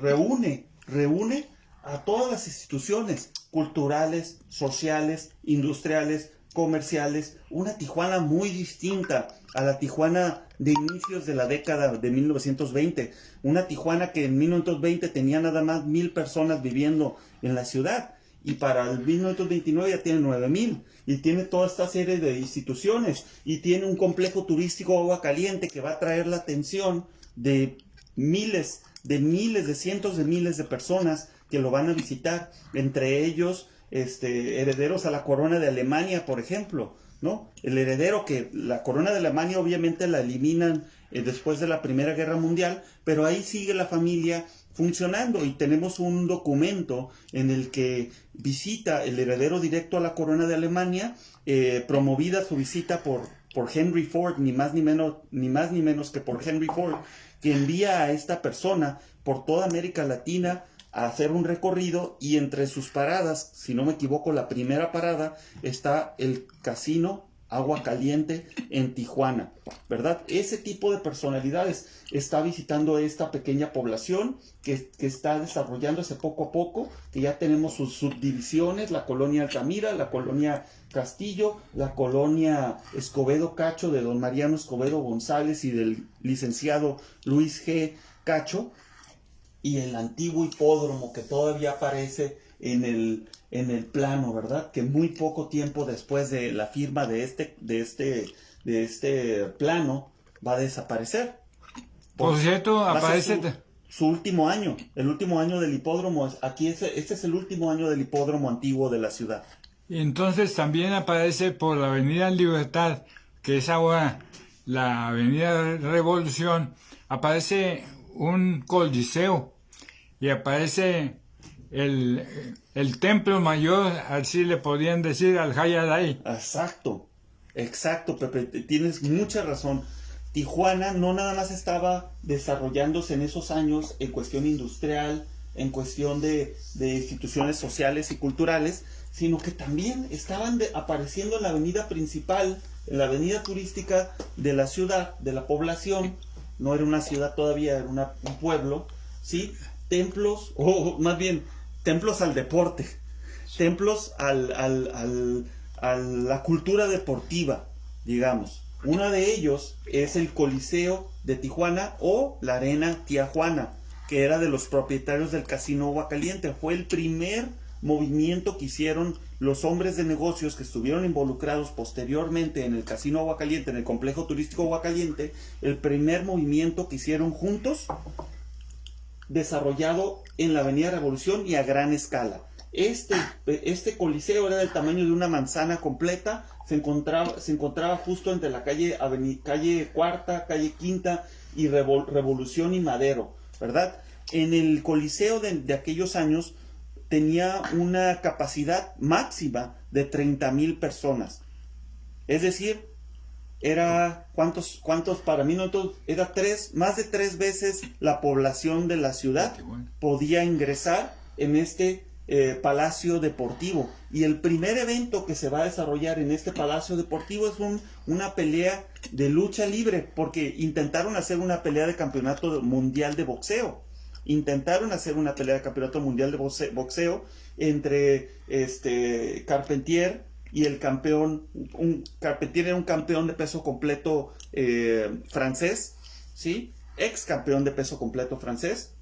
S4: reúne a todas las instituciones culturales, sociales, industriales, comerciales, una Tijuana muy distinta a la Tijuana de inicios de la década de 1920, una Tijuana que en 1920 tenía nada más 1,000 personas viviendo en la ciudad, y para el 1929 ya tiene 9,000, y tiene toda esta serie de instituciones, y tiene un complejo turístico Agua Caliente que va a traer la atención de cientos de miles de personas que lo van a visitar, entre ellos herederos a la corona de Alemania, por ejemplo, ¿no? El heredero, que la corona de Alemania obviamente la eliminan después de la Primera Guerra Mundial, pero ahí sigue la familia funcionando, y tenemos un documento en el que visita el heredero directo a la corona de Alemania, promovida su visita por Henry Ford, ni más ni menos que por Henry Ford, que envía a esta persona por toda América Latina a hacer un recorrido, y entre sus paradas, si no me equivoco, la primera parada está el Casino Agua Caliente en Tijuana, ¿verdad? Ese tipo de personalidades está visitando esta pequeña población que está desarrollándose poco a poco, que ya tenemos sus subdivisiones, la colonia Altamira, la colonia Castillo, la colonia Escobedo Cacho de don Mariano Escobedo González y del licenciado Luis G. Cacho, y el antiguo hipódromo que todavía aparece en el plano, ¿verdad? Que muy poco tiempo después de la firma de este plano va a desaparecer.
S1: Por cierto,
S4: Va a ser
S1: aparece...
S4: su último año, el último año del hipódromo. Aquí este es el último año del hipódromo antiguo de la ciudad.
S1: Y entonces también aparece por la Avenida Libertad, que es ahora la Avenida Revolución, aparece un coliseo y aparece el templo mayor, así le podrían decir, al Hayadai.
S4: Exacto, Pepe, tienes mucha razón. Tijuana no nada más estaba desarrollándose en esos años en cuestión industrial, en cuestión de instituciones sociales y culturales, sino que también estaban apareciendo en la avenida principal, en la avenida turística de la ciudad, de la población. No era una ciudad todavía, era un pueblo, ¿sí? Templos, o más bien, templos al deporte, templos a la cultura deportiva, digamos. Uno de ellos es el Coliseo de Tijuana o la Arena Tijuana, que era de los propietarios del Casino Agua Caliente. Fue el primer movimiento que hicieron los hombres de negocios que estuvieron involucrados posteriormente en el Casino Agua Caliente, en el complejo turístico Agua Caliente. El primer movimiento que hicieron juntos, desarrollado en la Avenida Revolución y a gran escala. Este coliseo era del tamaño de una manzana completa. Se encontraba justo entre la calle Cuarta, calle Quinta y Revolución y Madero, ¿verdad? En el coliseo de aquellos años tenía una capacidad máxima de 30,000 personas. Es decir, era ¿cuántos para mí no? Era más de 3 veces la población de la ciudad podía ingresar en este Palacio Deportivo. Y el primer evento que se va a desarrollar en este Palacio Deportivo es una pelea de lucha libre, porque intentaron hacer una pelea de campeonato mundial de boxeo. Entre Carpentier y el campeón. Carpentier era un campeón de peso completo francés, ¿sí? Ex campeón de peso completo francés,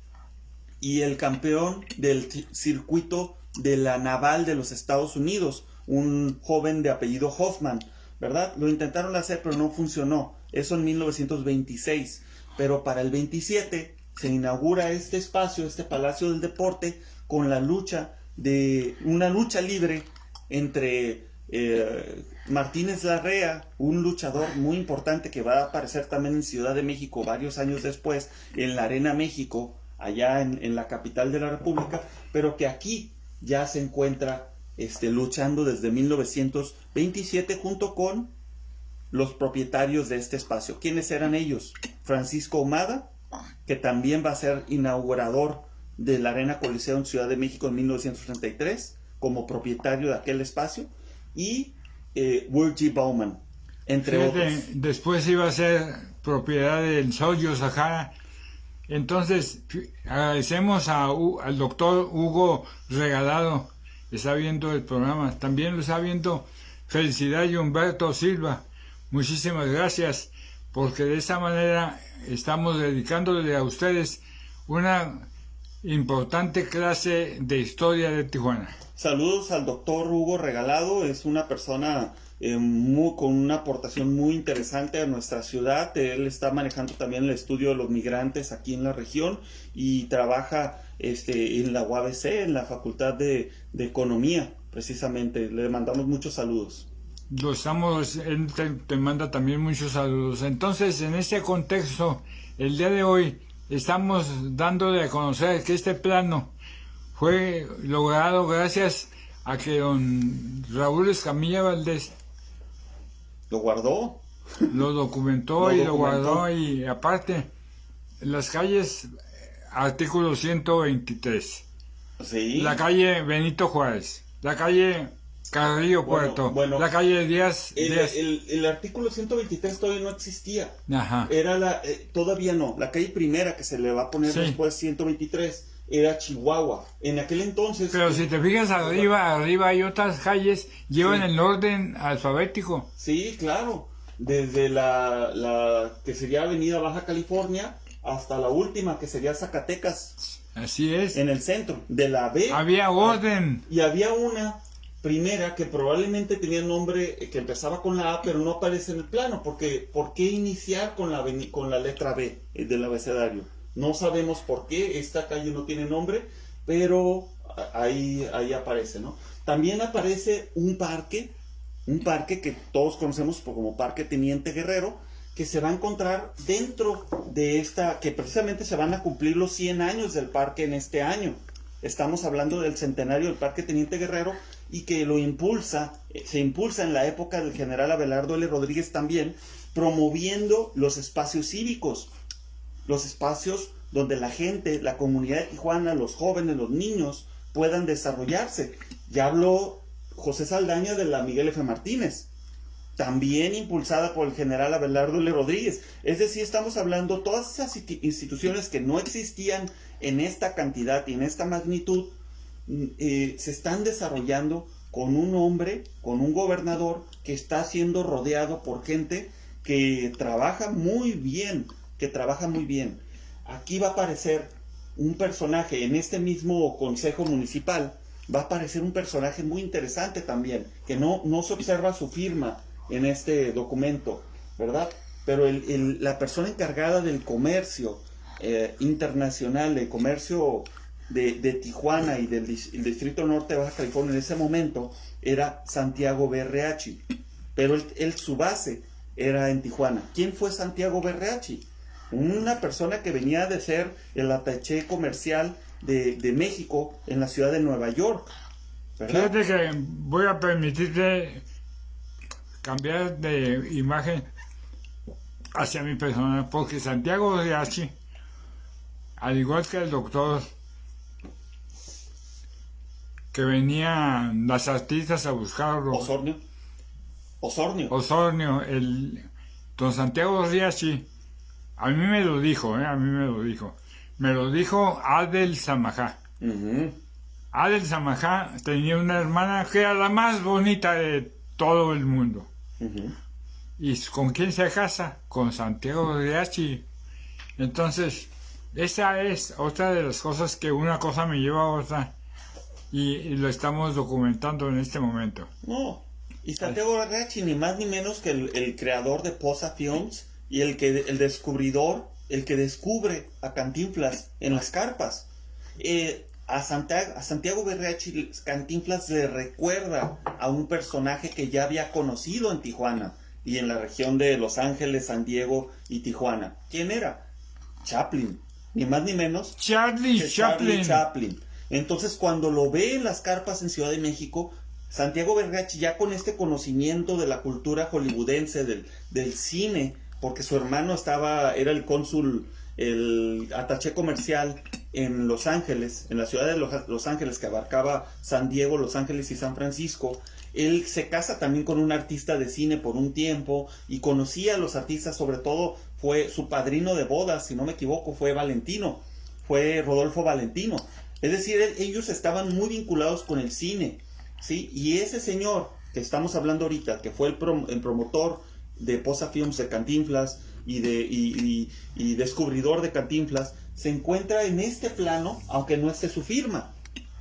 S4: y el campeón del circuito de la naval de los Estados Unidos, un joven de apellido Hoffman, ¿verdad? Lo intentaron hacer, pero no funcionó. Eso en 1926. Pero para el 27 se inaugura este espacio, este Palacio del Deporte, con una lucha libre entre Martínez Larrea, un luchador muy importante que va a aparecer también en Ciudad de México varios años después, en la Arena México, allá en la capital de la República, pero que aquí ya se encuentra luchando desde 1927 junto con los propietarios de este espacio. ¿Quiénes eran ellos? Francisco Ahumada, que también va a ser inaugurador de la Arena Coliseo en Ciudad de México en 1933, como propietario de aquel espacio, y Virgil Bauman, entre otros.
S1: Después iba a ser propiedad del Soyo Sahara. Entonces, agradecemos al doctor Hugo Regalado, que está viendo el programa. También lo está viendo Felicidad y Humberto Silva. Muchísimas gracias, porque de esta manera estamos dedicándole a ustedes una importante clase de historia de Tijuana.
S4: Saludos al doctor Hugo Regalado, es una persona con una aportación muy interesante a nuestra ciudad. Él está manejando también el estudio de los migrantes aquí en la región y trabaja en la UABC, en la Facultad de Economía, precisamente. Le mandamos muchos saludos.
S1: Él te manda también muchos saludos. Entonces, en este contexto, el día de hoy estamos dándole a conocer que este plano fue logrado gracias a que don Raúl Escamilla Valdés
S4: lo guardó,
S1: lo documentó y lo guardó, y aparte las calles, artículo 123,
S4: sí,
S1: la calle Benito Juárez, la calle Carrillo Puerto, la calle Díaz.
S4: El artículo 123 todavía no existía.
S1: Ajá.
S4: Era todavía no. La calle primera que se le va a poner después 123 era Chihuahua. En aquel entonces.
S1: Pero si te fijas arriba hay otras calles, llevan el orden alfabético.
S4: Sí, claro. Desde la que sería Avenida Baja California hasta la última que sería Zacatecas.
S1: Así es.
S4: en el centro, de la B.
S1: Había orden.
S4: Y había una primera que probablemente tenía el nombre que empezaba con la A, pero no aparece en el plano, porque ¿por qué iniciar con la letra B del abecedario? No sabemos por qué, esta calle no tiene nombre, pero ahí aparece, ¿no? También aparece un parque que todos conocemos como Parque Teniente Guerrero, que se va a encontrar dentro de que precisamente se van a cumplir los 100 años del parque en este año. Estamos hablando del centenario del Parque Teniente Guerrero y que se impulsa en la época del general Abelardo L. Rodríguez también, promoviendo los espacios cívicos, los espacios donde la gente, la comunidad de Tijuana, los jóvenes, los niños puedan desarrollarse. Ya habló José Saldaña de la Miguel F. Martínez, también impulsada por el general Abelardo L. Rodríguez. Es decir, estamos hablando de todas esas instituciones que no existían en esta cantidad y en esta magnitud, se están desarrollando con un hombre, con un gobernador que está siendo rodeado por gente que trabaja muy bien, Aquí va a aparecer un personaje, en este mismo consejo municipal, va a aparecer un personaje muy interesante también, que no se observa su firma en este documento, ¿verdad? Pero la persona encargada del comercio internacional, el comercio de Tijuana y del Distrito Norte de Baja California en ese momento, era Santiago Berreachi, pero su base era en Tijuana. ¿Quién fue Santiago Berreachi? Una persona que venía de ser el attaché comercial de México en la ciudad de Nueva York, ¿verdad?
S1: Fíjate que voy a permitirte cambiar de imagen hacia mi persona, porque Santiago Berreachi, al igual que el doctor, que venían las artistas a buscarlo, Osornio, el don Santiago Berreachi, a mí me lo dijo, me lo dijo Adel Samajá. Adel Samajá tenía una hermana que era la más bonita de todo el mundo. ¿Y con quién se casa? Con Santiago Berreachi. Entonces, esa es otra de las cosas que una cosa me lleva a otra, y lo estamos documentando en este momento.
S4: No, y Santiago Berreachi ni más ni menos que el creador de Posa Films y el descubridor, el que descubre a Cantinflas en las carpas. A Santiago Berreachi, Cantinflas le recuerda a un personaje que ya había conocido en Tijuana y en la región de Los Ángeles, San Diego y Tijuana. ¿Quién era? Chaplin, ni más ni menos
S1: Charlie
S4: Chaplin. Entonces, cuando lo ve en las carpas en Ciudad de México, Santiago Berreachi, ya con este conocimiento de la cultura hollywoodense, del cine, porque su hermano era el cónsul, el attaché comercial en Los Ángeles, en la ciudad de Los Ángeles, que abarcaba San Diego, Los Ángeles y San Francisco. Él se casa también con un artista de cine por un tiempo y conocía a los artistas, sobre todo fue su padrino de bodas, si no me equivoco, fue Rodolfo Valentino. Es decir, ellos estaban muy vinculados con el cine, ¿sí? Y ese señor que estamos hablando ahorita, que fue el promotor de Posa Films de Cantinflas y descubridor de Cantinflas, se encuentra en este plano, aunque no esté su firma.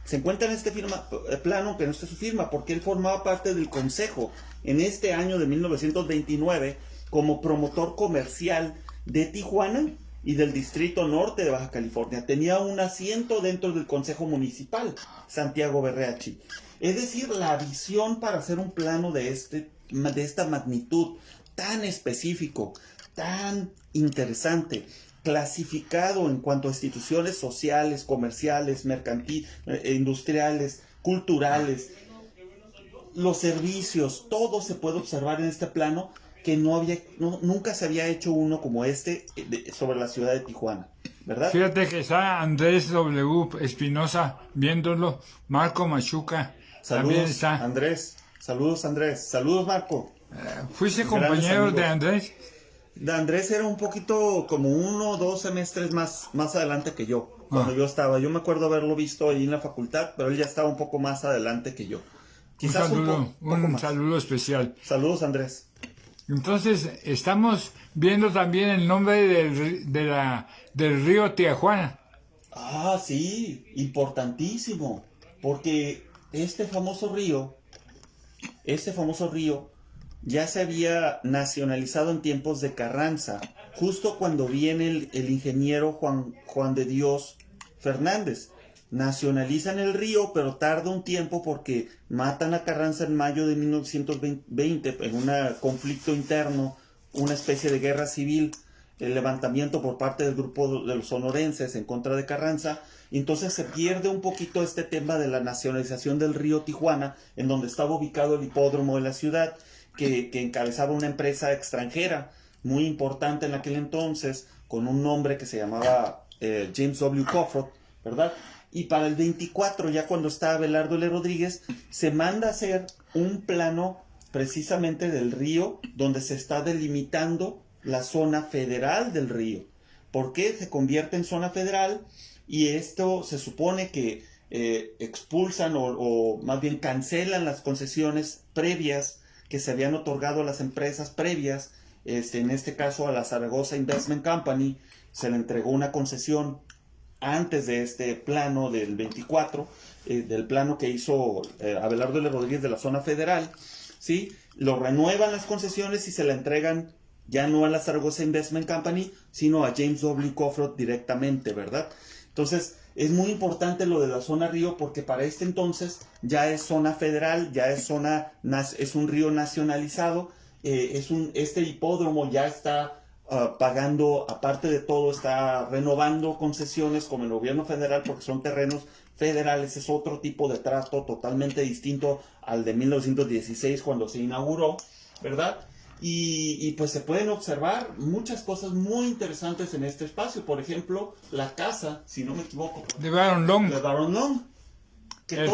S4: Se encuentra en este plano, aunque no esté su firma, porque él formaba parte del consejo en este año de 1929 como promotor comercial de Tijuana y del Distrito Norte de Baja California. Tenía un asiento dentro del Consejo Municipal, Santiago Berreachi. Es decir, la visión para hacer un plano de esta magnitud, tan específico, tan interesante, clasificado en cuanto a instituciones sociales, comerciales, mercantiles, industriales, culturales, los servicios, todo se puede observar en este plano, que nunca se había hecho uno como este sobre la ciudad de Tijuana, ¿verdad?
S1: Fíjate que está Andrés W. Espinosa viéndolo, Marco Machuca también está.
S4: Saludos Andrés, saludos Marco.
S1: ¿Fuiste compañero de Andrés?
S4: De Andrés era un poquito como 1 o 2 semestres más adelante que yo, cuando yo estaba. Yo me acuerdo haberlo visto ahí en la facultad, pero él ya estaba un poco más adelante que yo. Quizás
S1: un saludo especial.
S4: Saludos Andrés.
S1: Entonces, estamos viendo también el nombre del río Tijuana.
S4: Ah, sí, importantísimo, porque este famoso río ya se había nacionalizado en tiempos de Carranza, justo cuando viene el ingeniero Juan de Dios Fernández. Nacionalizan el río, pero tarda un tiempo porque matan a Carranza en mayo de 1920 en un conflicto interno, una especie de guerra civil, el levantamiento por parte del grupo de los sonorenses en contra de Carranza. Y entonces se pierde un poquito este tema de la nacionalización del río Tijuana, en donde estaba ubicado el hipódromo de la ciudad, que encabezaba una empresa extranjera muy importante en aquel entonces, con un nombre que se llamaba James W. Crawford, ¿verdad? Y para el 24, ya cuando está Abelardo L. Rodríguez, se manda a hacer un plano precisamente del río, donde se está delimitando la zona federal del río. ¿Por qué se convierte en zona federal? Y esto se supone que expulsan o más bien cancelan las concesiones previas que se habían otorgado a las empresas previas. En este caso a la Zaragoza Investment Company se le entregó una concesión antes de este plano del 24, del plano que hizo Abelardo L. Rodríguez de la zona federal, ¿sí? Lo renuevan las concesiones y se la entregan ya no a la Zaragoza Investment Company, sino a James W. Crawford directamente, ¿verdad? Entonces, es muy importante lo de la zona río porque para este entonces ya es zona federal, ya es es un río nacionalizado, este hipódromo ya está pagando, aparte de todo, está renovando concesiones con el gobierno federal porque son terrenos federales, es otro tipo de trato totalmente distinto al de 1916 cuando se inauguró, ¿verdad? Y pues se pueden observar muchas cosas muy interesantes en este espacio. Por ejemplo, la casa, si no me equivoco,
S1: De Baron Long.
S4: de Baron Long, que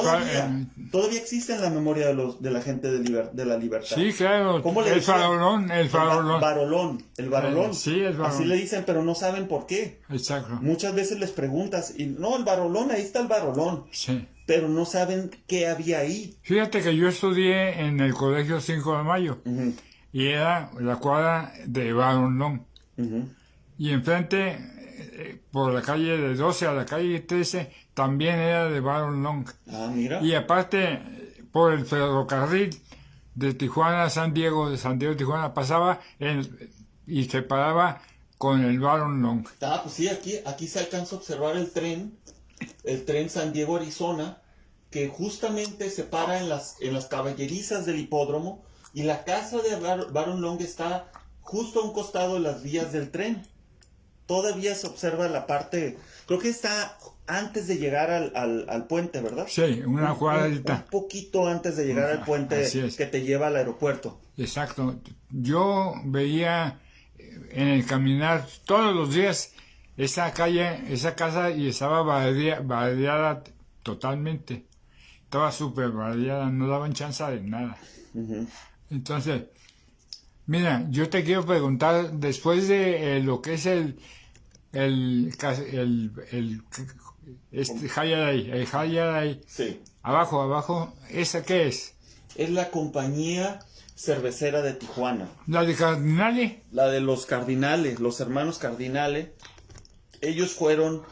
S4: todavía existe en la memoria de la gente de la libertad.
S1: Sí, claro.
S4: ¿Cómo le
S1: el
S4: decían?
S1: farolón, el farolón.
S4: El Barolón.
S1: Sí, es Barolón.
S4: Así le dicen, pero no saben por qué.
S1: Exacto.
S4: Muchas veces les preguntas, y no, el Barolón, ahí está el Barolón.
S1: Sí.
S4: Pero no saben qué había ahí.
S1: Fíjate que yo estudié en el colegio 5 de Mayo.
S4: Uh-huh.
S1: Y era la cuadra de Baron Long.
S4: Uh-huh.
S1: Y enfrente, por la calle de 12 a la calle 13, también era de Baron Long.
S4: Ah, mira.
S1: Y aparte, por el ferrocarril de Tijuana a San Diego, de San Diego a Tijuana, pasaba y se paraba con el Baron Long.
S4: Ah, pues sí, aquí se alcanza a observar el tren San Diego, Arizona, que justamente se para en las caballerizas del hipódromo. Y la casa de Baron Long está justo a un costado de las vías del tren. Todavía se observa la parte, creo que está antes de llegar al puente, ¿verdad?
S1: Sí, una cuadrita.
S4: Un poquito antes de llegar al puente que te lleva al aeropuerto.
S1: Exacto. Yo veía en el caminar todos los días esa calle, esa casa, y estaba bardeada totalmente. Estaba súper bardeada, no daban chance de nada.
S4: Uh-huh.
S1: Entonces, mira, yo te quiero preguntar, después de lo que es el Hayaday,
S4: Sí.
S1: abajo, ¿esa qué es?
S4: Es la compañía cervecera de Tijuana.
S1: ¿La de Cardinales?
S4: La de los Cardinales, los hermanos Cardinales. Ellos fueron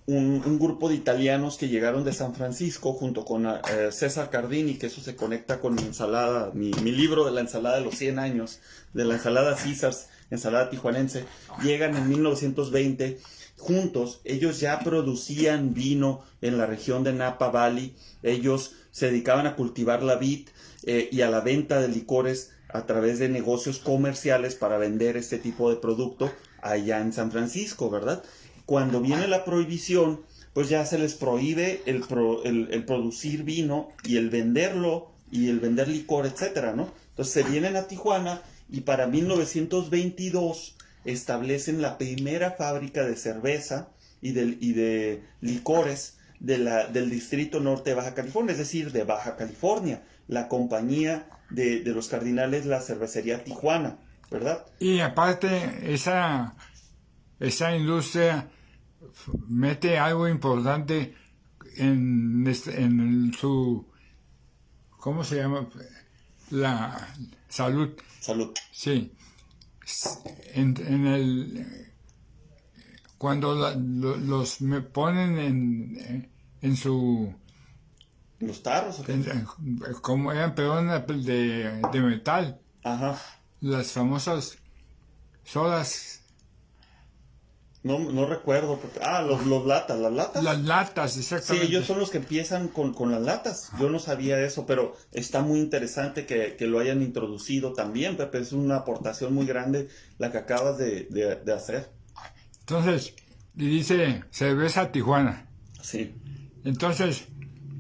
S4: un grupo de italianos que llegaron de San Francisco junto con César Cardini, que eso se conecta con mi ensalada, mi libro de la ensalada de los 100 años, de la ensalada Caesars, ensalada tijuanense. Llegan en 1920 juntos. Ellos ya producían vino en la región de Napa Valley. Ellos se dedicaban a cultivar la vid y a la venta de licores a través de negocios comerciales para vender este tipo de producto allá en San Francisco, ¿verdad? Cuando viene la prohibición, pues ya se les prohíbe el producir vino y el venderlo y el vender licor, etcétera, ¿no? Entonces se vienen a Tijuana y para 1922 establecen la primera fábrica de cerveza y de licores del Distrito Norte de Baja California, es decir, de Baja California. La compañía de los Cardinales, la cervecería Tijuana, ¿verdad?
S1: Y aparte, esa industria mete algo importante en su, ¿cómo se llama? La salud.
S4: Salud.
S1: Sí. cuando los me ponen en su...
S4: ¿Los tarros o qué?
S1: como eran peones de metal,
S4: Ajá.
S1: las famosas sodas,
S4: No recuerdo. Los latas, las latas.
S1: las latas,
S4: Sí,
S1: exactamente.
S4: ellos son los que empiezan con las latas. Yo no sabía eso, pero está muy interesante que lo hayan introducido también, Pepe. Es una aportación muy grande la que acabas de hacer.
S1: Entonces, y dice Cerveza Tijuana.
S4: Sí.
S1: Entonces,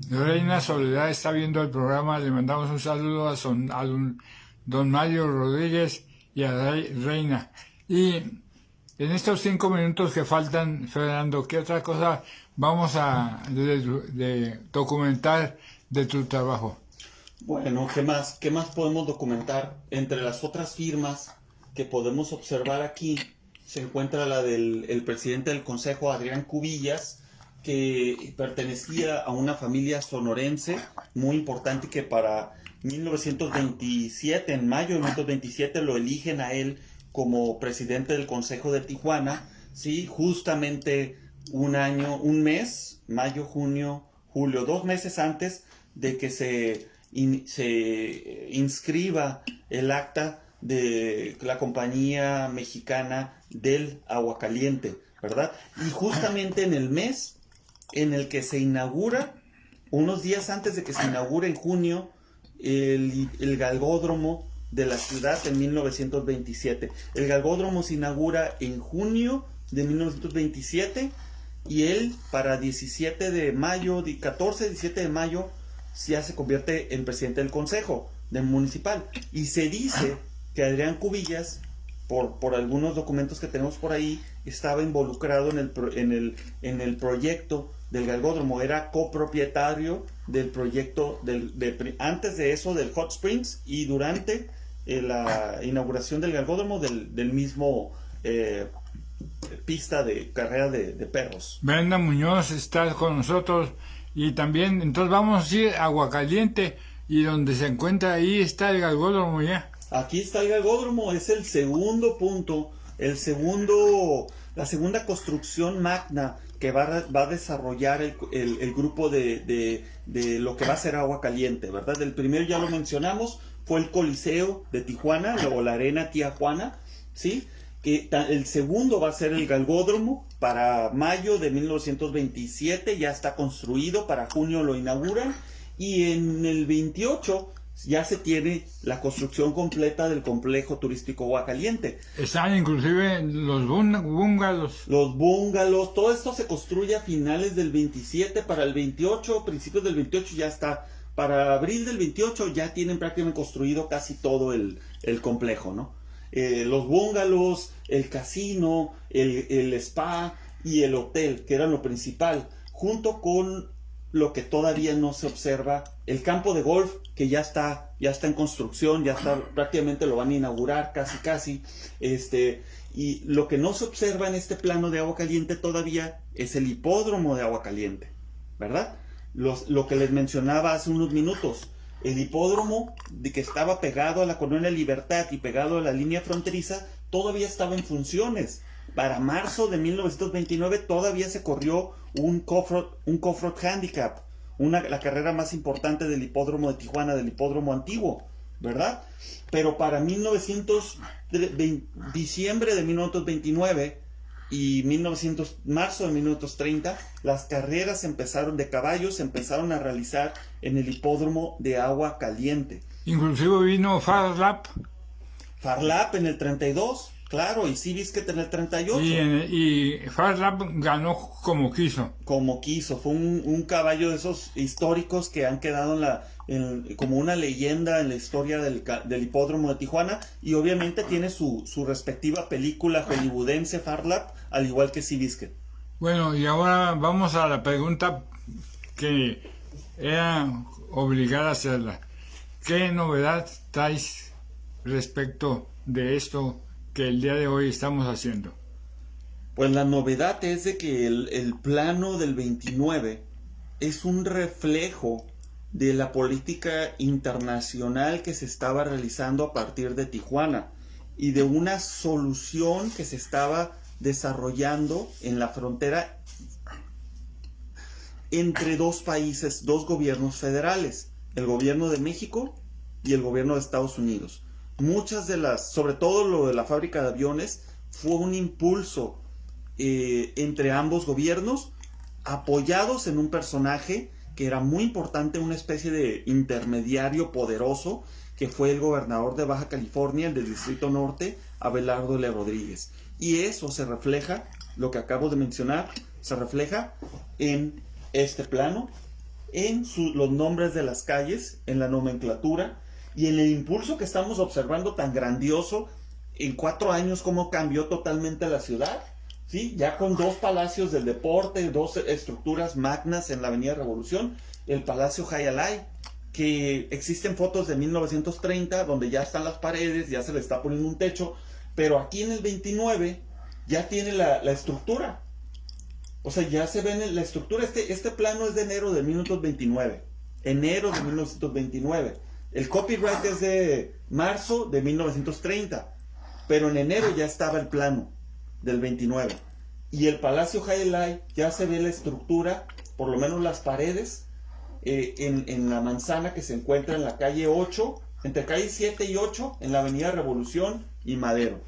S1: Reina Soledad está viendo el programa, le mandamos un saludo a don Mario Rodríguez y a Reina. Y en estos 5 minutos que faltan, Fernando, ¿qué otra cosa vamos a de documentar de tu trabajo?
S4: Bueno, ¿qué más? ¿Qué más podemos documentar? Entre las otras firmas que podemos observar aquí se encuentra la del presidente del Consejo, Adrián Cubillas, que pertenecía a una familia sonorense muy importante que para 1927, en mayo de 1927, lo eligen a él como presidente del Consejo de Tijuana, ¿sí? Justamente un mes, mayo, junio, julio, 2 meses antes de que se inscriba el acta de la Compañía Mexicana del Agua Caliente, ¿verdad? Y justamente en el mes en el que se inaugura, unos días antes de que se inaugure en junio, el galgódromo de la ciudad en 1927. El galgódromo se inaugura en junio de 1927 y él para 17 de mayo, 17 de mayo, ya se convierte en presidente del Consejo Municipal. Y se dice que Adrián Cubillas, por algunos documentos que tenemos por ahí, estaba involucrado en el proyecto del galgódromo, era copropietario del proyecto antes de eso del Hot Springs y durante la inauguración del galgódromo del mismo pista de carrera de perros.
S1: Brenda Muñoz está con nosotros y también, entonces vamos a ir a Aguacaliente y donde se encuentra ahí está el galgódromo ya.
S4: Aquí está el galgódromo, es el segundo punto, la segunda construcción magna que va a desarrollar el grupo de lo que va a ser Agua Caliente, ¿verdad? El primero ya lo mencionamos, fue el Coliseo de Tijuana, luego la Arena Tía Juana, ¿sí? El segundo va a ser el galgódromo para mayo de 1927, ya está construido, para junio lo inauguran, y en el 28 ya se tiene la construcción completa del complejo turístico Agua Caliente.
S1: Están inclusive los bungalows.
S4: Los bungalows, todo esto se construye a finales del 27, para el 28, principios del 28 ya está. Para abril del 28 ya tienen prácticamente construido casi todo el complejo, ¿no? Los bungalows, el casino, el spa y el hotel, que eran lo principal, junto con lo que todavía no se observa, el campo de golf, que ya está en construcción, prácticamente lo van a inaugurar casi, y lo que no se observa en este plano de Agua Caliente todavía es el hipódromo de Agua Caliente, ¿verdad? Lo que les mencionaba hace unos minutos, el hipódromo que estaba pegado a la Colonia Libertad y pegado a la línea fronteriza, todavía estaba en funciones. Para marzo de 1929 todavía se corrió un Off-Road Handicap, la carrera más importante del hipódromo de Tijuana, del hipódromo antiguo, ¿verdad? Pero para diciembre de 1929 y marzo de 1930, las carreras de caballos se empezaron a realizar en el hipódromo de Agua Caliente.
S1: Inclusive vino Farlap.
S4: Farlap en el 32, claro, y Seabiscuit en el 38.
S1: Y Farlap ganó como quiso.
S4: Como quiso, fue un caballo de esos históricos que han quedado como una leyenda en la historia del hipódromo de Tijuana, y obviamente tiene su respectiva película hollywoodense, Farlap, al igual que Seabiscuit.
S1: Bueno, y ahora vamos a la pregunta que era obligada a hacerla. ¿Qué novedad traes respecto de esto que el día de hoy estamos haciendo?
S4: Pues la novedad es de que el plano del 29 es un reflejo de la política internacional que se estaba realizando a partir de Tijuana y de una solución que se estaba desarrollando en la frontera entre dos países, dos gobiernos federales, el gobierno de México y el gobierno de Estados Unidos. Muchas de las, sobre todo lo de la fábrica de aviones, fue un impulso entre ambos gobiernos, apoyados en un personaje que era muy importante, una especie de intermediario poderoso, que fue el gobernador de Baja California, del Distrito Norte, Abelardo L. Rodríguez. Y eso se refleja, lo que acabo de mencionar, se refleja en este plano, en los nombres de las calles, en la nomenclatura y en el impulso que estamos observando tan grandioso en 4 años, cómo cambió totalmente la ciudad, ¿sí? Ya con 2 palacios del deporte, 2 estructuras magnas en la Avenida Revolución, el Palacio Jayalay, que existen fotos de 1930 donde ya están las paredes, ya se le está poniendo un techo, pero aquí en el 29 ya tiene la estructura. O sea, ya se ve en la estructura. Este plano es de enero de 1929. Enero de 1929. El copyright es de marzo de 1930. Pero en enero ya estaba el plano del 29. Y el Palacio Jayalay ya se ve la estructura, por lo menos las paredes, en la manzana que se encuentra en la calle 8, entre calle 7 y 8, en la Avenida Revolución y Madero.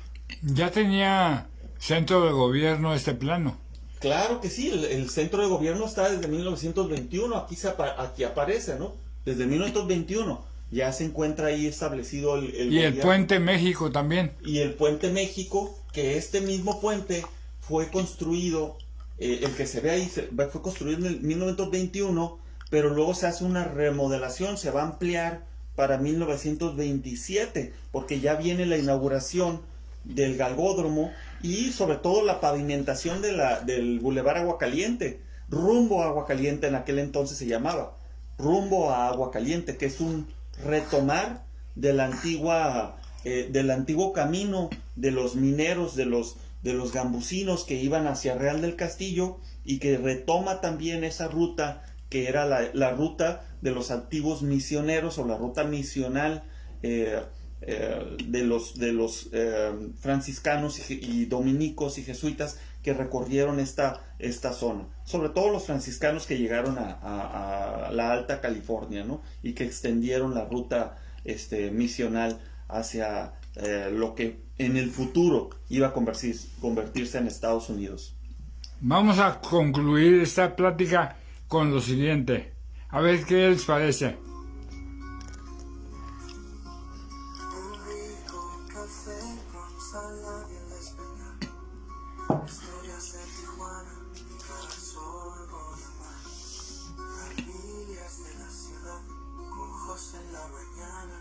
S1: Ya tenía centro de gobierno este plano.
S4: Claro que sí, el centro de gobierno está desde 1921, aquí aparece, ¿no? Desde 1921 ya se encuentra ahí establecido el
S1: Y
S4: gobierno.
S1: el Puente México también.
S4: Y el Puente México, que este mismo puente fue construido, el que se ve ahí, fue construido en el 1921, pero luego se hace una remodelación, se va a ampliar para 1927, porque ya viene la inauguración del galgódromo y sobre todo la pavimentación del Boulevard Aguacaliente, rumbo a Aguacaliente en aquel entonces se llamaba, rumbo a Aguacaliente, que es un retomar de la antigua, del antiguo camino de los mineros, de los gambusinos que iban hacia Real del Castillo, y que retoma también esa ruta que era la ruta de los antiguos misioneros, o la ruta misional de los franciscanos y dominicos y jesuitas que recorrieron esta zona, sobre todo los franciscanos que llegaron a la Alta California, ¿no? Y que extendieron la ruta misional hacia lo que en el futuro iba a convertirse en Estados Unidos.
S1: Vamos a concluir esta plática con lo siguiente. A ver qué les parece.
S2: Historias de Tijuana, cada sol por la mar. Familias de la ciudad, con José en la mañana,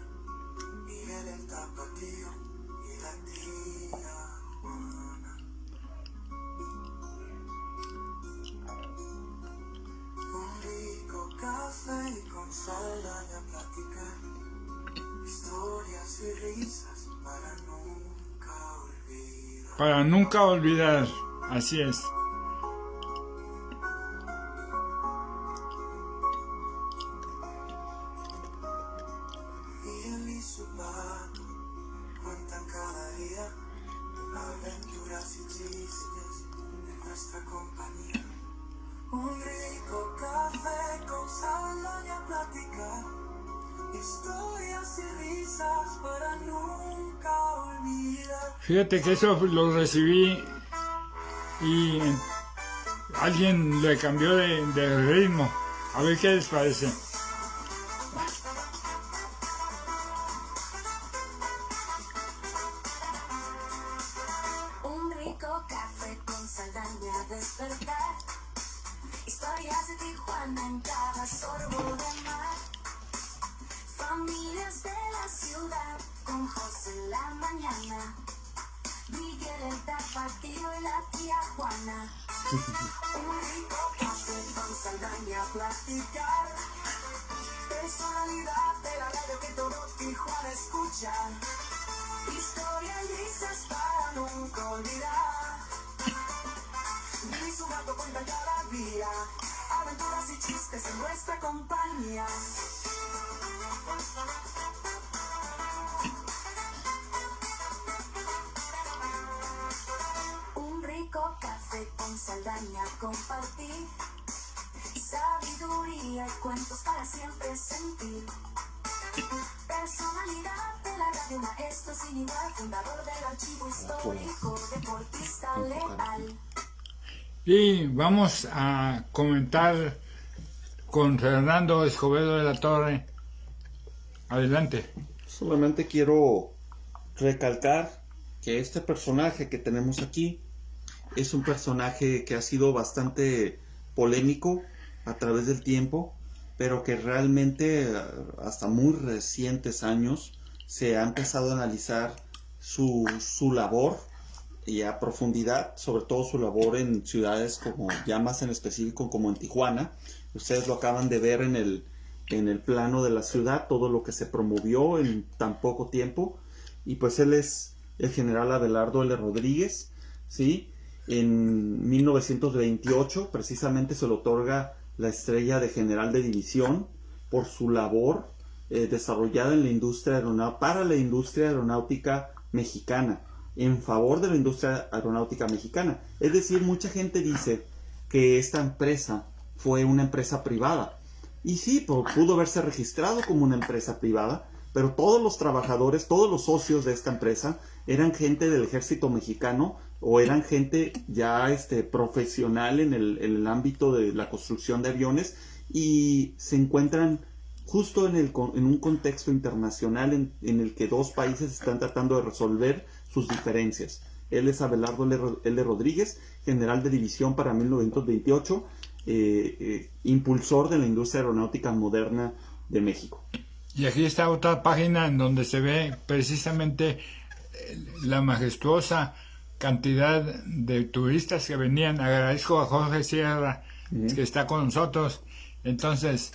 S2: Miguel el Tapatío y la tía Juana. Un rico café y con saldaña platicar. Historias y risas para nunca olvidar.
S1: Para nunca olvidar, así es.
S2: Miguel y su pato cuentan cada día aventuras y chistes de nuestra compañía. Un rico café con saldaña platicar. Historias y risas para nunca olvidar.
S1: Fíjate que eso lo recibí y alguien le cambió de ritmo. A ver qué les parece.
S5: Un rico café con saldaña despertar. Historias de Tijuana en cada sorbo de mar. Familias de la ciudad con José en la mañana. Miguel el Tapatío y la tía Juana.
S2: Un rico café con saldaña platicar. Personalidad de la radio que todo Tijuana escucha. Historia y risas para nunca olvidar. Billy y su gato cuentan cada día aventuras y chistes en nuestra compañía.
S5: Un rico Saldaña compartir sabiduría y cuentos para siempre sentir. Personalidad de la radio, maestro sin igual, fundador del archivo histórico, deportista leal.
S1: Y vamos a comentar con Fernando Escobedo de la Torre. Adelante.
S4: Solamente quiero recalcar que este personaje que tenemos aquí es un personaje que ha sido bastante polémico a través del tiempo, pero que realmente hasta muy recientes años se ha empezado a analizar su labor y a profundidad, sobre todo su labor en ciudades como, ya más en específico, como en Tijuana. Ustedes lo acaban de ver en el plano de la ciudad, todo lo que se promovió en tan poco tiempo. Y pues él es el general Abelardo L. Rodríguez, ¿sí? En 1928 precisamente se le otorga la estrella de general de división por su labor desarrollada en la industria para la industria aeronáutica mexicana, en favor de la industria aeronáutica mexicana. Es decir, mucha gente dice que esta empresa fue una empresa privada. Y sí, pudo haberse registrado como una empresa privada, pero todos los trabajadores, todos los socios de esta empresa eran gente del ejército mexicano o eran gente ya profesional en el ámbito de la construcción de aviones, y se encuentran justo en un contexto internacional en el que dos países están tratando de resolver sus diferencias. Él es Abelardo L. Rodríguez, general de división para 1928, impulsor de la industria aeronáutica moderna de México.
S1: Y aquí está otra página en donde se ve precisamente la majestuosa cantidad de turistas que venían. Agradezco a Jorge Sierra que está con nosotros. Entonces,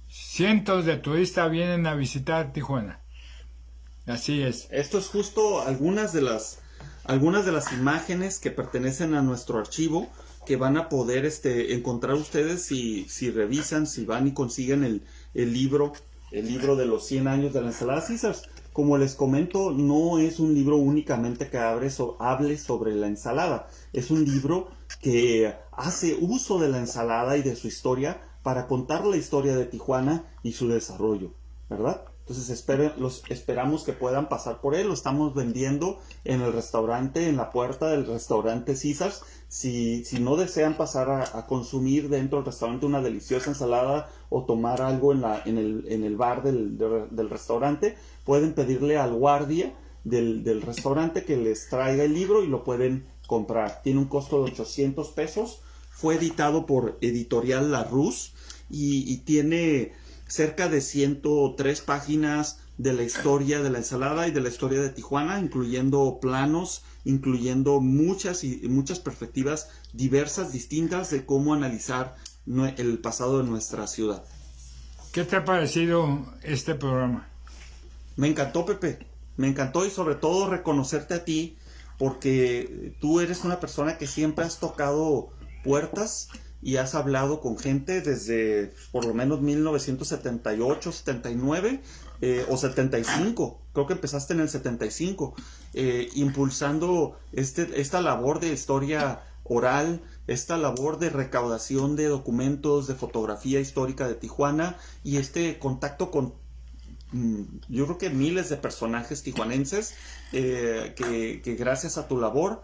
S1: cientos de turistas vienen a visitar Tijuana. Así es.
S4: Esto es justo algunas de las imágenes que pertenecen a nuestro archivo, que van a poder encontrar ustedes si revisan, si van y consiguen el libro de los 100 años de la ensalada Caesars. Como les comento, no es un libro únicamente que hable sobre la ensalada. Es un libro que hace uso de la ensalada y de su historia para contar la historia de Tijuana y su desarrollo, ¿verdad? Entonces esperamos que puedan pasar por él. Lo estamos vendiendo en el restaurante, en la puerta del restaurante Caesars. Si no desean pasar a consumir dentro del restaurante una deliciosa ensalada o tomar algo en el bar del restaurante, pueden pedirle al guardia del restaurante que les traiga el libro y lo pueden comprar. Tiene un costo de 800 pesos. Fue editado por Editorial Larousse y tiene cerca de 103 páginas de la historia de la ensalada y de la historia de Tijuana, incluyendo planos, incluyendo muchas perspectivas diversas, distintas de cómo analizar el pasado de nuestra ciudad.
S1: ¿Qué te ha parecido este programa?
S4: Me encantó, Pepe. Me encantó, y sobre todo reconocerte a ti, porque tú eres una persona que siempre has tocado puertas y has hablado con gente desde por lo menos 1978, 79 o 75. Creo que empezaste en el 75, impulsando esta labor de historia oral, esta labor de recaudación de documentos, de fotografía histórica de Tijuana, y este contacto con yo creo que miles de personajes tijuanenses que gracias a tu labor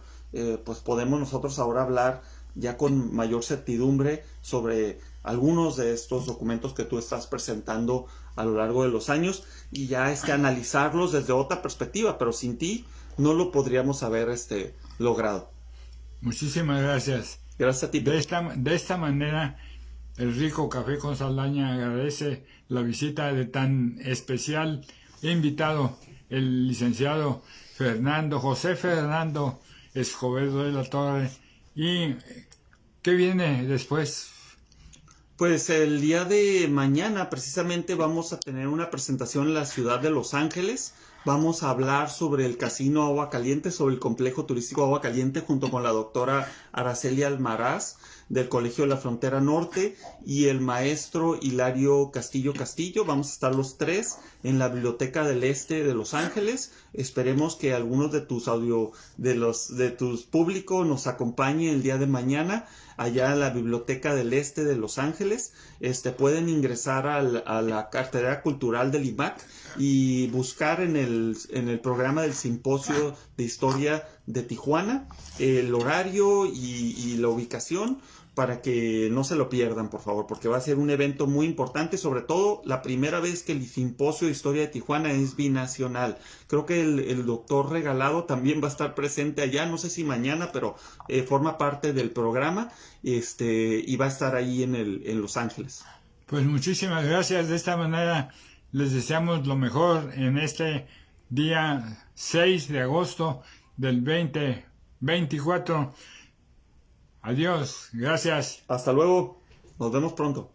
S4: pues podemos nosotros ahora hablar ya con mayor certidumbre sobre algunos de estos documentos que tú estás presentando a lo largo de los años, y ya analizarlos desde otra perspectiva, pero sin ti no lo podríamos haber logrado.
S1: Muchísimas gracias.
S4: Gracias a ti.
S1: De esta manera, el Rico Café con Saldaña agradece la visita de tan especial invitado, el licenciado José Fernando Escobedo de la Torre. ¿Y qué viene después?
S4: Pues el día de mañana precisamente vamos a tener una presentación en la ciudad de Los Ángeles. Vamos a hablar sobre el Casino Agua Caliente, sobre el complejo turístico Agua Caliente, junto con la doctora Araceli Almaraz. del Colegio de la Frontera Norte, y el maestro Hilario Castillo. Vamos a estar los tres en la Biblioteca del Este de Los Ángeles. Esperemos que algunos de tus públicos nos acompañen el día de mañana allá en la Biblioteca del Este de Los Ángeles. Pueden ingresar a la cartera cultural del IMAC y buscar en el programa del Simposio de Historia de Tijuana el horario y la ubicación, para que no se lo pierdan, por favor, porque va a ser un evento muy importante, sobre todo la primera vez que el Simposio de Historia de Tijuana es binacional. Creo que el doctor Regalado también va a estar presente allá, no sé si mañana, pero forma parte del programa, y va a estar ahí en Los Ángeles.
S1: Pues muchísimas gracias. De esta manera les deseamos lo mejor en este día 6 de agosto del 2024. Adiós, gracias.
S4: Hasta luego, nos vemos pronto.